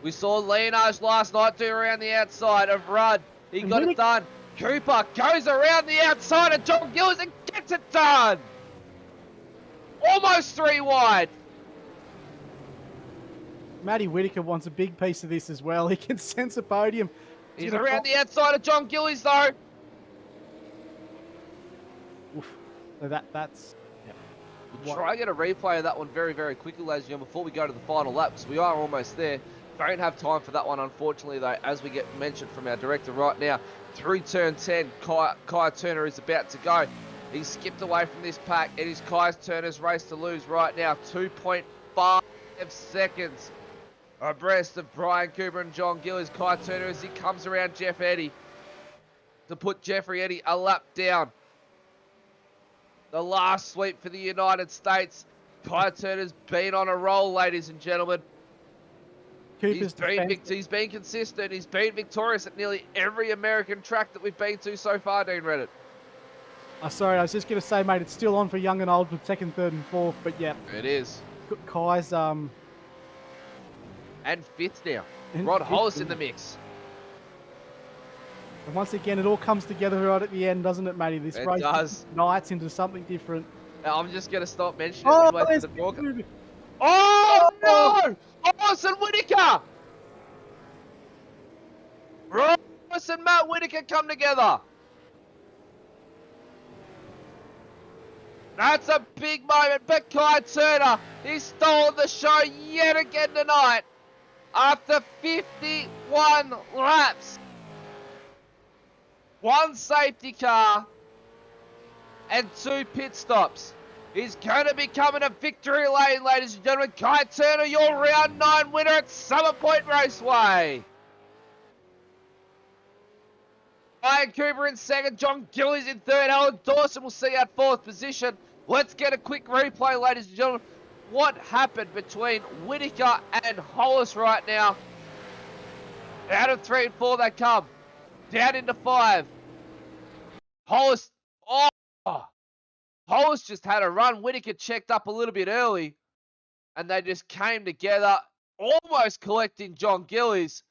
We saw Leonage last night do around the outside of Rudd. He got it done. Cooper goes around the outside of John Gillies and gets it done. Almost 3 wide. Matty Whittaker wants a big piece of this as well. He can sense a podium. He's around the outside of John Gillies though. Oof. So that's... We'll try and get a replay of that one very quickly, ladies and gentlemen, before we go to the final lap, because we are almost there. Don't have time for that one, unfortunately, though, as we get mentioned from our director right now. Through turn 10, Kai Turner is about to go. He's skipped away from this pack. It is Kai Turner's race to lose right now. 2.5 seconds abreast of Brian Cooper and John Gillies. Kai Turner as he comes around Jeff Eddy to put Jeffrey Eddy a lap down. The last sweep for the United States. Kai Turner's been on a roll, ladies and gentlemen. He's been consistent. He's been victorious at nearly every American track that we've been to so far, Dean Reddit. Sorry, I was just going to say, mate, it's still on for young and old with second, third, and fourth, but yeah. It is. Kai's and fifth now. Rod Hollis in the mix. And once again, it all comes together right at the end, doesn't it, matey? This race ignites into something different. Now, I'm just going to stop mentioning it midway through the broadcast. No! Hollis and Whittaker! Hollis and Matt Whittaker come together. That's a big moment, but Kai Turner, he's stolen the show yet again tonight after 51 laps. One safety car and 2 pit stops. He's going to be coming to victory lane, ladies and gentlemen. Kai Turner, your round 9 winner at Summit Point Raceway. Brian Cooper in second, John Gillies in third, Alan Dawson will see at fourth position. Let's get a quick replay, ladies and gentlemen. What happened between Whittaker and Hollis right now? Out of 3 and 4 they come. Down into 5. Hollis, Hollis just had a run. Whittaker checked up a little bit early. And they just came together, almost collecting John Gillies.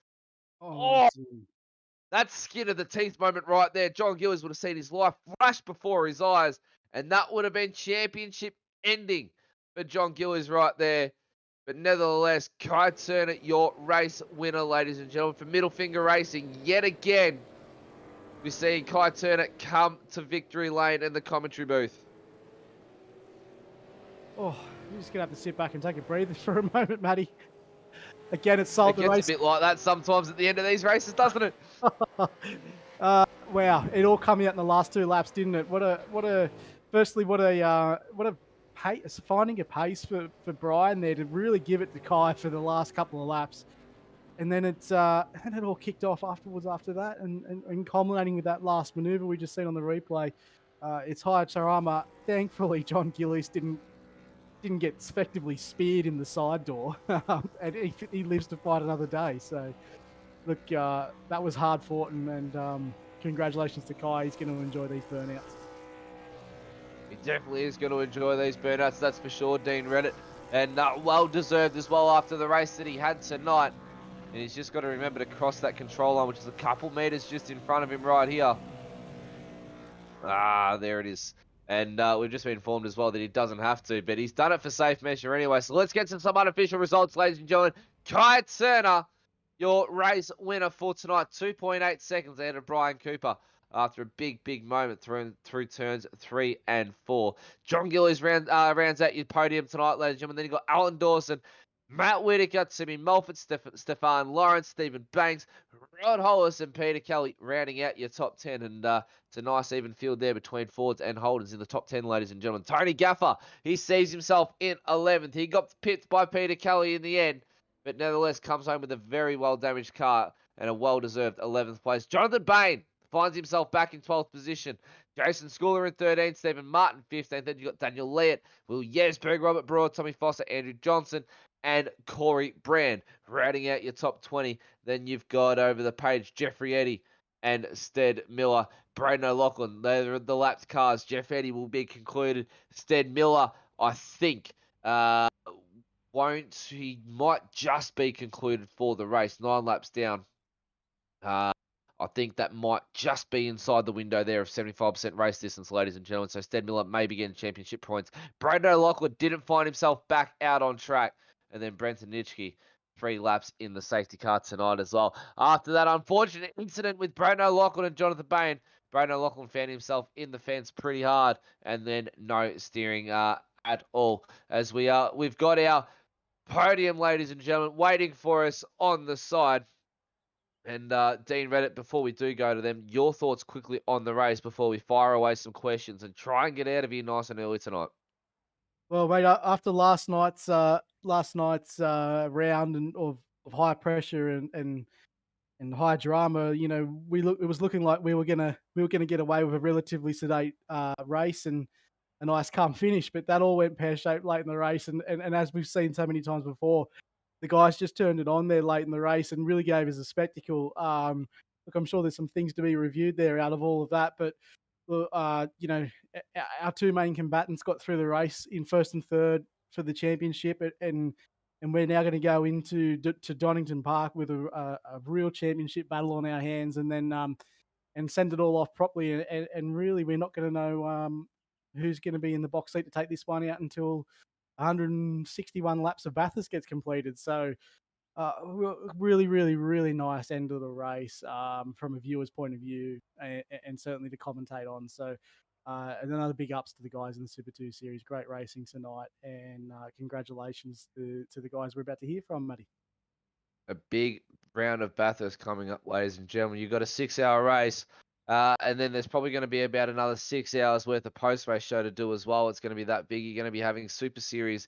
That skin of the teeth moment right there. John Gillies would have seen his life flash before his eyes. And that would have been championship ending for John Gillies right there. But nevertheless, Kai Turner, your race winner, ladies and gentlemen, for Middle Finger Racing. Yet again, we're seeing Kai Turner come to victory lane in the commentary booth. Oh, you're just going to have to sit back and take a breather for a moment, Matty. Again, it sold the race. It gets a bit like that sometimes at the end of these races, doesn't it? Wow, it all coming out in the last 2 laps, didn't it? What a pace, finding a pace for Brian there to really give it to Kai for the last couple of laps. And then it all kicked off afterwards after that, and culminating with that last maneuver we just seen on the replay. It's High Charama. Thankfully, John Gillies didn't get effectively speared in the side door, and he lives to fight another day. So, look, that was hard fought, and congratulations to Kai. He's going to enjoy these burnouts. He definitely is going to enjoy these burnouts, that's for sure, Dean Reddit. And well deserved as well after the race that he had tonight. And he's just got to remember to cross that control line, which is a couple meters just in front of him right here. There it is. And we've just been informed as well that he doesn't have to, but he's done it for safe measure anyway. So let's get to some unofficial results, ladies and gentlemen. Kai Turner, your race winner for tonight, 2.8 seconds ahead of Brian Cooper after a big moment through turns 3 and 4. John Gillies rounds out your podium tonight, ladies and gentlemen. Then you've got Alan Dawson, Matt Whittaker, Timmy Mulford, Stefan Lawrence, Stephen Banks, Rod Hollis, and Peter Kelly rounding out your top 10. And it's a nice even field there between Fords and Holdens in the top 10, ladies and gentlemen. Tony Gaffer, he sees himself in 11th. He got pipped by Peter Kelly in the end, but nevertheless comes home with a very well-damaged car and a well-deserved 11th place. Jonathan Bain finds himself back in 12th position. Jason Schooler in 13th, Stephen Martin 15th. Then you've got Daniel Leott, Will Yesberg, Robert Broad, Tommy Foster, Andrew Johnson, and Corey Brand rounding out your top 20. Then you've got over the page Jeffrey Eddy and Stead Miller. Braden O'Loughlin, they're the lapped cars. Jeff Eddy will be concluded. Stead Miller, I think, he might just be concluded for the race. 9 laps down. I think that might just be inside the window there of 75% race distance, ladies and gentlemen. So Stead Miller may be getting championship points. Braden O'Loughlin didn't find himself back out on track. And then Brenton Nitschke, 3 laps in the safety car tonight as well. After that unfortunate incident with Braden O'Loughlin and Jonathan Bain, Braden O'Loughlin found himself in the fence pretty hard. And then no steering at all. As we've got our podium, ladies and gentlemen, waiting for us on the side. And Dean Reddit, before we do go to them, your thoughts quickly on the race before we fire away some questions and try and get out of here nice and early tonight. Well, mate, after last night's round of high pressure and high drama, you know, it was looking like we were gonna get away with a relatively sedate race and a nice calm finish, but that all went pear shaped late in the race, and as we've seen so many times before, the guys just turned it on there late in the race and really gave us a spectacle. Look, I'm sure there's some things to be reviewed there out of all of that, but you know, our two main combatants got through the race in first and third for the championship, and we're now going to go into to Donington Park with a real championship battle on our hands, and then and send it all off properly. And really, we're not going to know who's going to be in the box seat to take this one out until 161 laps of Bathurst gets completed. So really, really, really nice end of the race from a viewer's point of view, and certainly to commentate on. So, and another big ups to the guys in the Super 2 series. Great racing tonight, and congratulations to the guys we're about to hear from, Matty. A big round of Bathurst coming up, ladies and gentlemen. You've got a 6-hour race, and then there's probably going to be about another 6 hours worth of post-race show to do as well. It's going to be that big. You're going to be having Super Series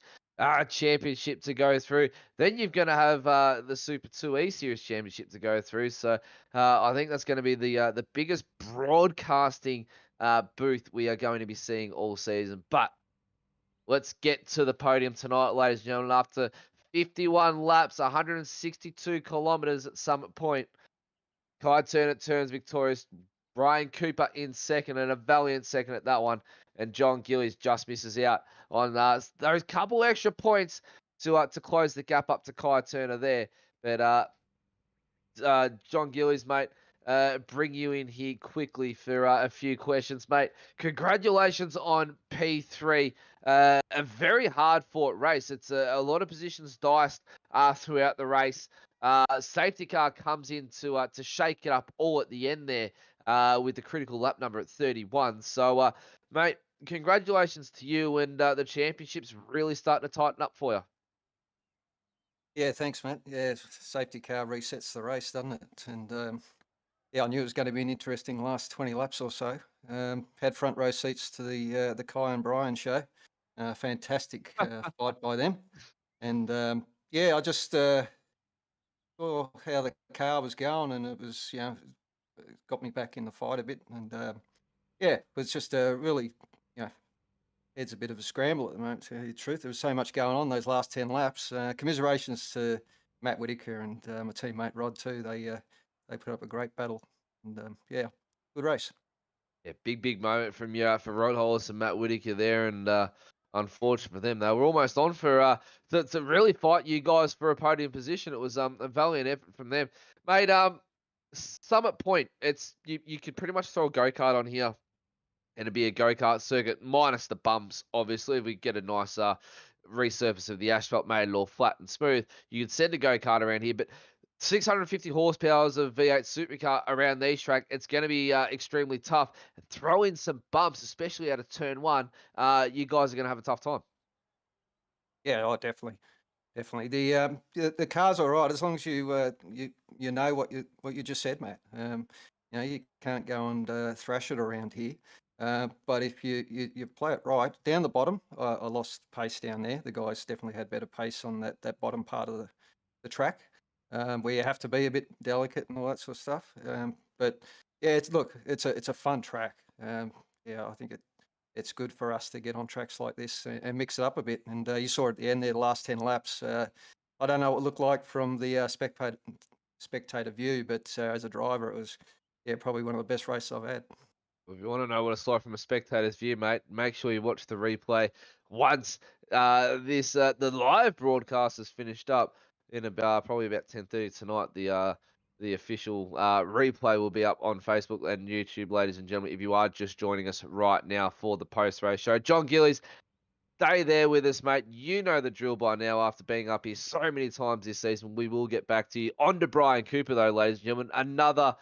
championship to go through. Then you're going to have the Super 2E Series championship to go through. So I think that's going to be the biggest broadcasting booth we are going to be seeing all season. But let's get to the podium tonight, ladies and gentlemen. After 51 laps, 162 kilometres at Summit Point, Kai Turner turns victorious. Brian Cooper in second, and a valiant second at that one. And John Gillies just misses out on those couple extra points to close the gap up to Kai Turner there. But John Gillies, mate, bring you in here quickly for a few questions, mate. Congratulations on P3. A very hard-fought race. It's a lot of positions diced throughout the race. Safety car comes in to shake it up all at the end there with the critical lap number at 31. So, mate, congratulations to you, and the championship's really starting to tighten up for you. Yeah, thanks, Matt. Yeah, safety car resets the race, doesn't it? And yeah, I knew it was going to be an interesting last 20 laps or so. Had front row seats to the Kai and Brian show. Fantastic fight by them. And yeah, I just saw how the car was going, and it was, you know, it got me back in the fight a bit. And yeah, it was just a really, you know, it's a bit of a scramble at the moment, to tell you the truth. There was so much going on those last 10 laps. Commiserations to Matt Whitaker and my teammate Rod too. They put up a great battle. And yeah, good race. Yeah, big moment from you for Rod Hollis and Matt Whitaker there, and unfortunate for them, they were almost on for to really fight you guys for a podium position. It was a valiant effort from them, mate. Summit Point, it's you could pretty much throw a go-kart on here, and it'd be a go-kart circuit minus the bumps. Obviously, if we get a nice resurface of the asphalt, made it all flat and smooth, you could send a go-kart around here, but 650 horsepowers of V8 supercar around these track, it's going to be extremely tough. Throw in some bumps, especially out of turn one. You guys are going to have a tough time. Yeah, oh, definitely. The car's all right as long as you you know what you just said, Matt. You know, you can't go and thrash it around here. But if you play it right, down the bottom, I lost pace down there. The guys definitely had better pace on that bottom part of the track, where you have to be a bit delicate and all that sort of stuff. But yeah, it's a fun track. Yeah, I think it's good for us to get on tracks like this and mix it up a bit. And you saw at the end there, the last 10 laps. I don't know what it looked like from the spectator view, but as a driver, it was probably one of the best races I've had. If you want to know what it's like from a spectator's view, mate, make sure you watch the replay once the live broadcast is finished up in probably about 10:30 tonight. The official replay will be up on Facebook and YouTube, ladies and gentlemen, if you are just joining us right now for the post-race show. John Gillies, stay there with us, mate. You know the drill by now after being up here so many times this season. We will get back to you. On to Brian Cooper, though, ladies and gentlemen. Another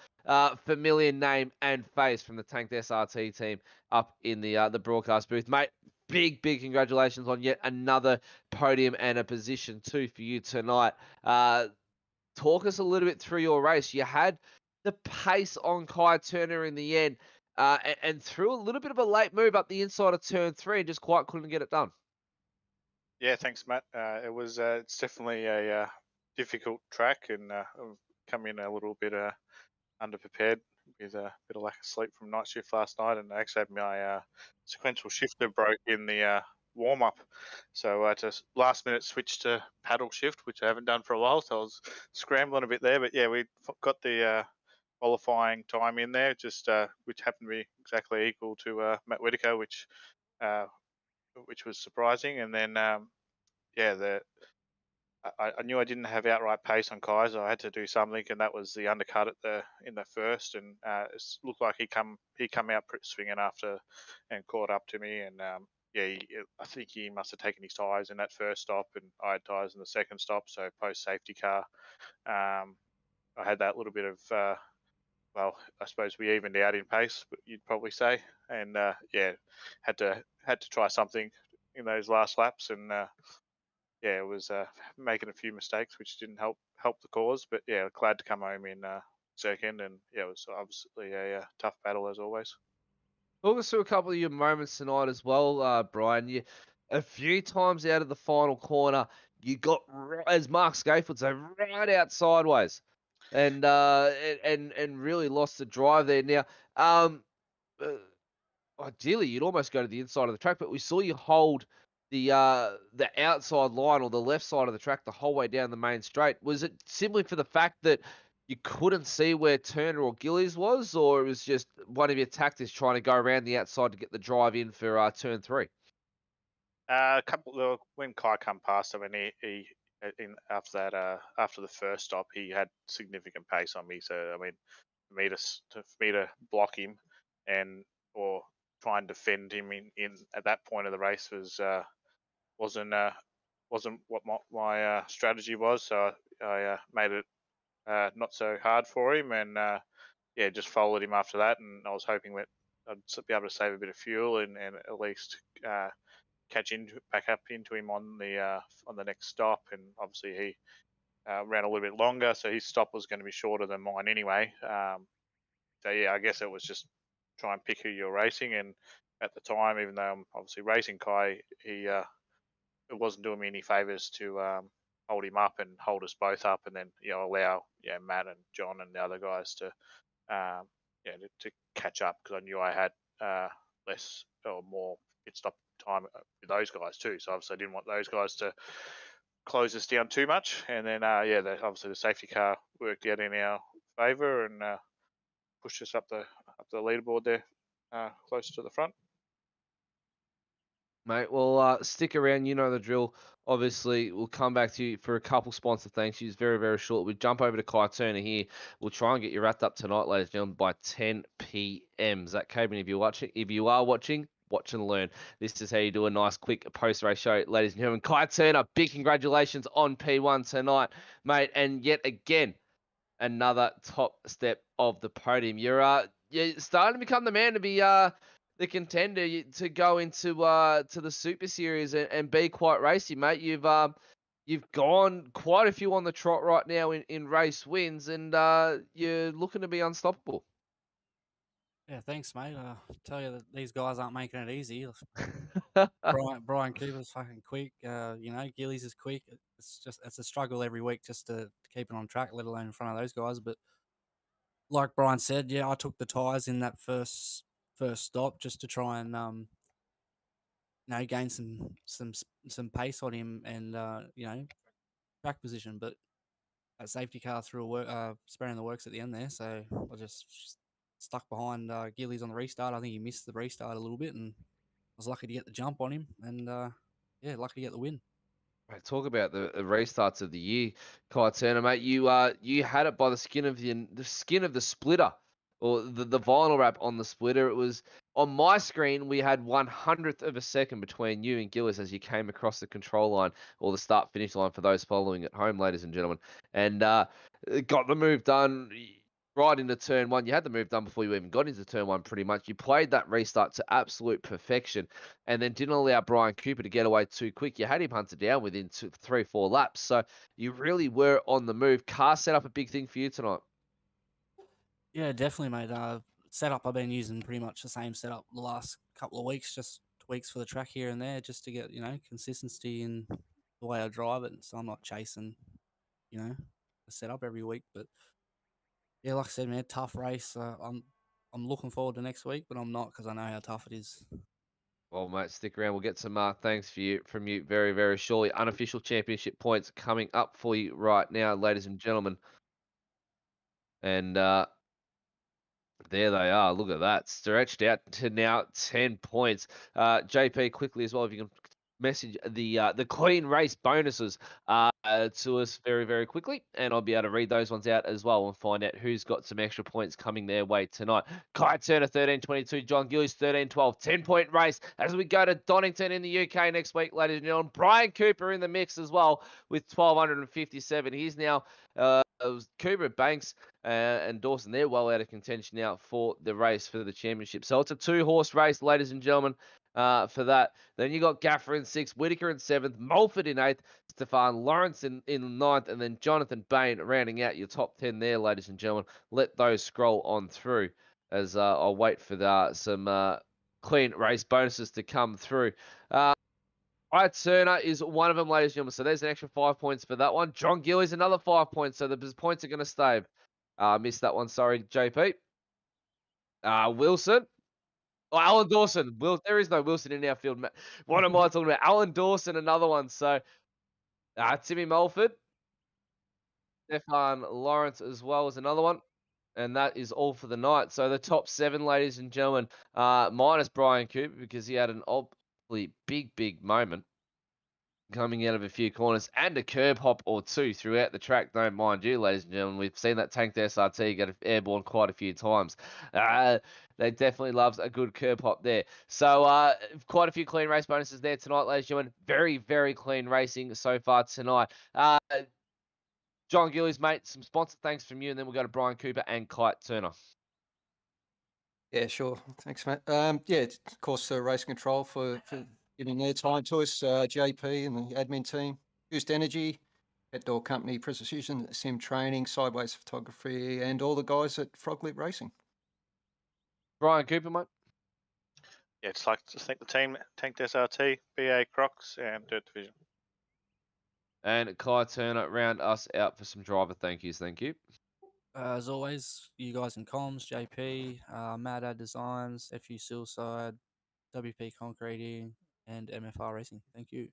familiar name and face from the Tanked SRT team up in the broadcast booth. Mate, big congratulations on yet another podium and a position 2 for you tonight. Talk us a little bit through your race. You had the pace on Kai Turner in the end, and threw a little bit of a late move up the inside of turn 3 and just quite couldn't get it done. Yeah, thanks, Matt. It's definitely a difficult track, and I've come in a little bit underprepared with a bit of lack of sleep from night shift last night, and I actually had my sequential shifter broke in the warm up, so I had to last minute switch to paddle shift, which I haven't done for a while. So I was scrambling a bit there, but yeah, we got the qualifying time in there, just which happened to be exactly equal to Matt Whitaker, which was surprising. And then yeah, I knew I didn't have outright pace on Kai, so I had to do something, and that was the undercut in the first, and it looked like he come out swinging after and caught up to me, and yeah, I think he must have taken his tyres in that first stop, and I had tyres in the second stop, so post safety car, I had that little bit of well, I suppose we evened out in pace, but you'd probably say, and yeah, had to try something in those last laps, and yeah, it was making a few mistakes, which didn't help the cause. But yeah, glad to come home in second, and yeah, it was obviously a tough battle as always. Talk us through a couple of your moments tonight as well, Brian. You a few times out of the final corner, you got as Mark Scaife would say, right out sideways, and really lost the drive there. Now, uh, ideally, you'd almost go to the inside of the track, but we saw you hold the outside line or the left side of the track the whole way down the main straight. Was it simply for the fact that you couldn't see where Turner or Gillies was, or it was just one of your tactics trying to go around the outside to get the drive in for turn 3? A couple when Kai come past, I mean, he in after that after the first stop, he had significant pace on me. So I mean, for me to block him and or try and defend him in at that point of the race wasn't what my strategy was. So I made it not so hard for him, and yeah, just followed him after that. And I was hoping that I'd be able to save a bit of fuel and at least catch back up into him on the next stop. And obviously he ran a little bit longer, so his stop was going to be shorter than mine anyway. So yeah, I guess it was just try and pick who you're racing. And at the time, even though I'm obviously racing Kai, it wasn't doing me any favors to hold him up and hold us both up, and then allow Matt and John and the other guys to to catch up, because I knew I had less or more pit stop time with those guys too. So obviously I didn't want those guys to close us down too much. And then obviously the safety car worked out in our favour and pushed us up the leaderboard there, closer to the front. Mate, well, stick around. You know the drill. Obviously, we'll come back to you for a couple sponsor thank yous very, very short. We'll jump over to Kai Turner here. We'll try and get you wrapped up tonight, ladies and gentlemen, by 10 p.m. Zach Cabin, if you are watching, watch and learn. This is how you do a nice, quick post-race show, ladies and gentlemen. Kai Turner, big congratulations on P1 tonight, mate. And yet again, another top step of the podium. You're starting to become the man to be the contender to go into to the Super Series and be quite racy, mate. You've gone quite a few on the trot right now in race wins, and you're looking to be unstoppable. Yeah, thanks, mate. I tell you that these guys aren't making it easy. Brian Cooper's fucking quick. Gillies is quick. It's a struggle every week just to keep it on track, let alone in front of those guys. But like Brian said, yeah, I took the tyres in that first stop just to try and gain some pace on him and track position. But that safety car threw sparing the works at the end there, so I just stuck behind Gillies on the restart. I think he missed the restart a little bit, and I was lucky to get the jump on him, and lucky to get the win. Mate, talk about the restarts of the year, Kai Turner, mate. You had it by the skin of the splitter, or the vinyl wrap on the splitter. It was on my screen. We had 100th of a second between you and Gillis as you came across the control line or the start finish line for those following at home, ladies and gentlemen, and got the move done. right into turn one. You had the move done before you even got into turn one, pretty much. You played that restart to absolute perfection and then didn't allow Brian Cooper to get away too quick. You had him hunted down within 3-4 laps. So you really were on the move. Car set up a big thing for you tonight. Yeah, definitely, mate. Setup I've been using pretty much the same setup the last couple of weeks, just tweaks for the track here and there, just to get consistency in the way I drive it. So I'm not chasing, a setup every week. But yeah, like I said, man, tough race. I'm looking forward to next week, but I'm not because I know how tough it is. Well, mate, stick around. We'll get some thanks from you very, very shortly. Unofficial championship points coming up for you right now, ladies and gentlemen. And there they are. Look at that. Stretched out to now 10 points. JP, quickly as well, if you can message the clean race bonuses to us very, very quickly, and I'll be able to read those ones out as well and find out who's got some extra points coming their way tonight. Kai Turner, 13.22. John Gillies, 13.12. 10-point race as we go to Donington in the UK next week, ladies and gentlemen. Brian Cooper in the mix as well with 1,257. He's now Cooper, Banks, and Dawson, they're well out of contention now for the race for the championship. So it's a 2-horse race, ladies and gentlemen, for that. Then you got Gaffer in 6th, Whitaker in 7th, Mulford in 8th, Stefan Lawrence in 9th, and then Jonathan Bain rounding out your top 10 there, ladies and gentlemen. Let those scroll on through as I'll wait for some clean race bonuses to come through. Turner is one of them, ladies and gentlemen. So there's an extra 5 points for that one. John Gillies, another 5 points. So the points are going to stay. Missed that one. Sorry, JP. Wilson. Oh, Alan Dawson. There is no Wilson in our field. What am I talking about? Alan Dawson, another one. So Timmy Mulford. Stefan Lawrence as well as another one. And that is all for the night. So the top 7, ladies and gentlemen, minus Brian Cooper because he had an obviously big moment coming out of a few corners and a curb hop or two throughout the track. Don't mind you, ladies and gentlemen. We've seen that tanked SRT get airborne quite a few times. They definitely loves a good curb hop there. So quite a few clean race bonuses there tonight, ladies and gentlemen. Very, very clean racing so far tonight. John Gillies, mate, some sponsor thanks from you, and then we'll go to Brian Cooper and Kite Turner. Yeah, sure. Thanks, Matt. Yeah, of course, Race Control for giving their time to us, JP and the admin team. Boost Energy, Outdoor Company, Precision Sim Training, Sideways Photography, and all the guys at Froglip Racing. Brian Cooper, mate. Yeah, just like to thank the team, Tanked SRT, BA Crocs, and Dirt Division. And Kai Turner, round us out for some driver thank yous. Thank you. As always, you guys in comms, JP, Mad Ad Designs, FU Suicide, WP Concreting, and MFR Racing. Thank you.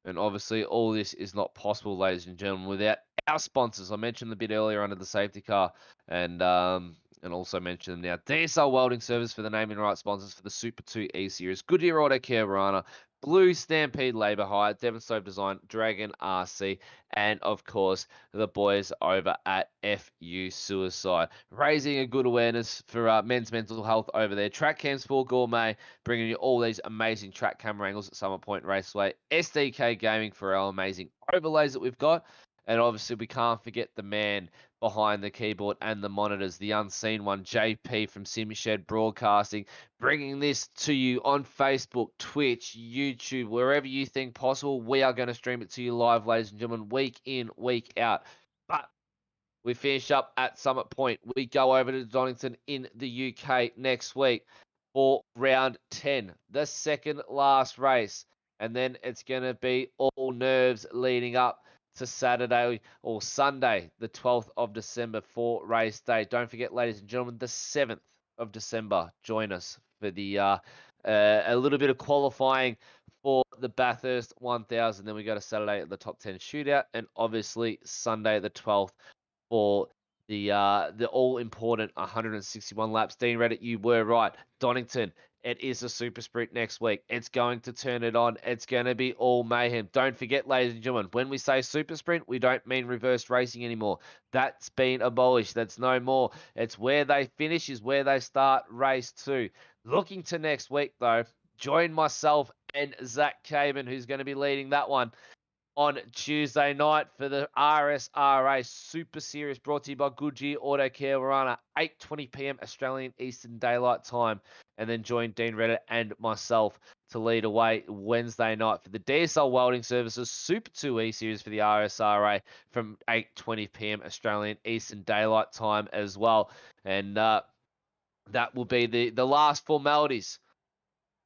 And obviously, all this is not possible, ladies and gentlemen, without our sponsors. I mentioned a bit earlier under the safety car, and also mention them now. DSL Welding Service for the naming right sponsors for the Super 2 E-Series. Goodyear Auto Care Verana, Blue Stampede Labour Hire, Devon Stove Design, Dragon RC, and of course, the boys over at FU Suicide. Raising a good awareness for men's mental health over there. Track Cams for Gourmet, bringing you all these amazing track camera angles at Summit Point Raceway. SDK Gaming for our amazing overlays that we've got. And obviously, we can't forget the man behind the keyboard and the monitors, the unseen one, JP from SimShed Broadcasting, bringing this to you on Facebook, Twitch, YouTube, wherever you think possible. We are going to stream it to you live, ladies and gentlemen, week in, week out. But we finish up at Summit Point. We go over to Donington in the UK next week for round 10, the second last race. And then it's going to be all nerves leading up to Saturday or Sunday, the 12th of December for race day. Don't forget, ladies and gentlemen, the 7th of December. Join us for the a little bit of qualifying for the Bathurst 1000. Then we go to Saturday at the top 10 shootout, and obviously Sunday the 12th for the all important 161 laps. Dean Reddit, you were right. Donington, it is a super sprint next week. It's going to turn it on. It's going to be all mayhem. Don't forget, ladies and gentlemen, when we say super sprint, we don't mean reverse racing anymore. That's been abolished. That's no more. It's where they finish is where they start race 2. Looking to next week, though, join myself and Zach Caban, who's going to be leading that one. on Tuesday night for the RSRA Super Series, brought to you by Goodyear Auto Care. We're on at 8:20 p.m. Australian Eastern Daylight Time, and then join Dean Reddit and myself to lead away Wednesday night for the DSL Welding Services Super 2 E Series for the RSRA from 8:20 p.m. Australian Eastern Daylight Time as well. And that will be the last formalities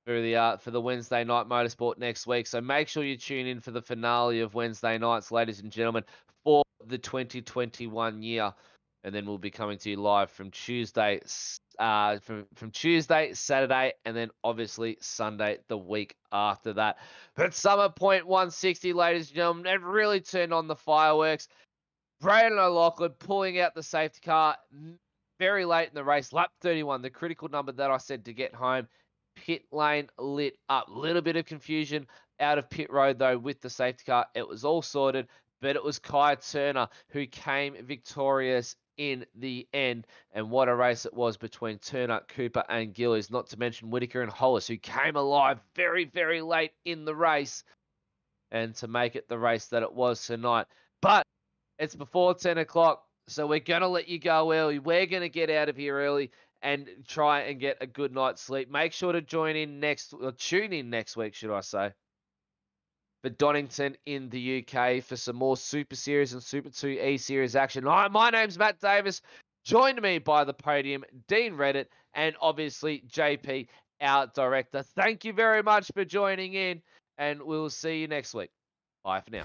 for the Wednesday night motorsport next week. So make sure you tune in for the finale of Wednesday nights, ladies and gentlemen, for the 2021 year. And then we'll be coming to you live from Tuesday, from Tuesday, Saturday, and then obviously Sunday the week after that. But Summit Point 160, ladies and gentlemen, it really turned on the fireworks. Braden O'Loughlin pulling out the safety car very late in the race, lap 31, the critical number that I said to get home. Pit lane lit up. Little bit of confusion out of pit road, though, with the safety car. It was all sorted, but it was Kai Turner who came victorious in the end. And what a race it was between Turner, Cooper, and Gillies, not to mention Whitaker and Hollis, who came alive very, very late in the race and to make it the race that it was tonight. But it's before 10 o'clock, so we're going to let you go early. We're going to get out of here early and try and get a good night's sleep. Make sure to tune in next week, should I say, for Donington in the UK for some more Super Series and Super 2 E Series action. Hi, my name's Matt Davis. Joined me by the podium, Dean Reddit, and obviously JP, our director. Thank you very much for joining in, and we'll see you next week. Bye for now.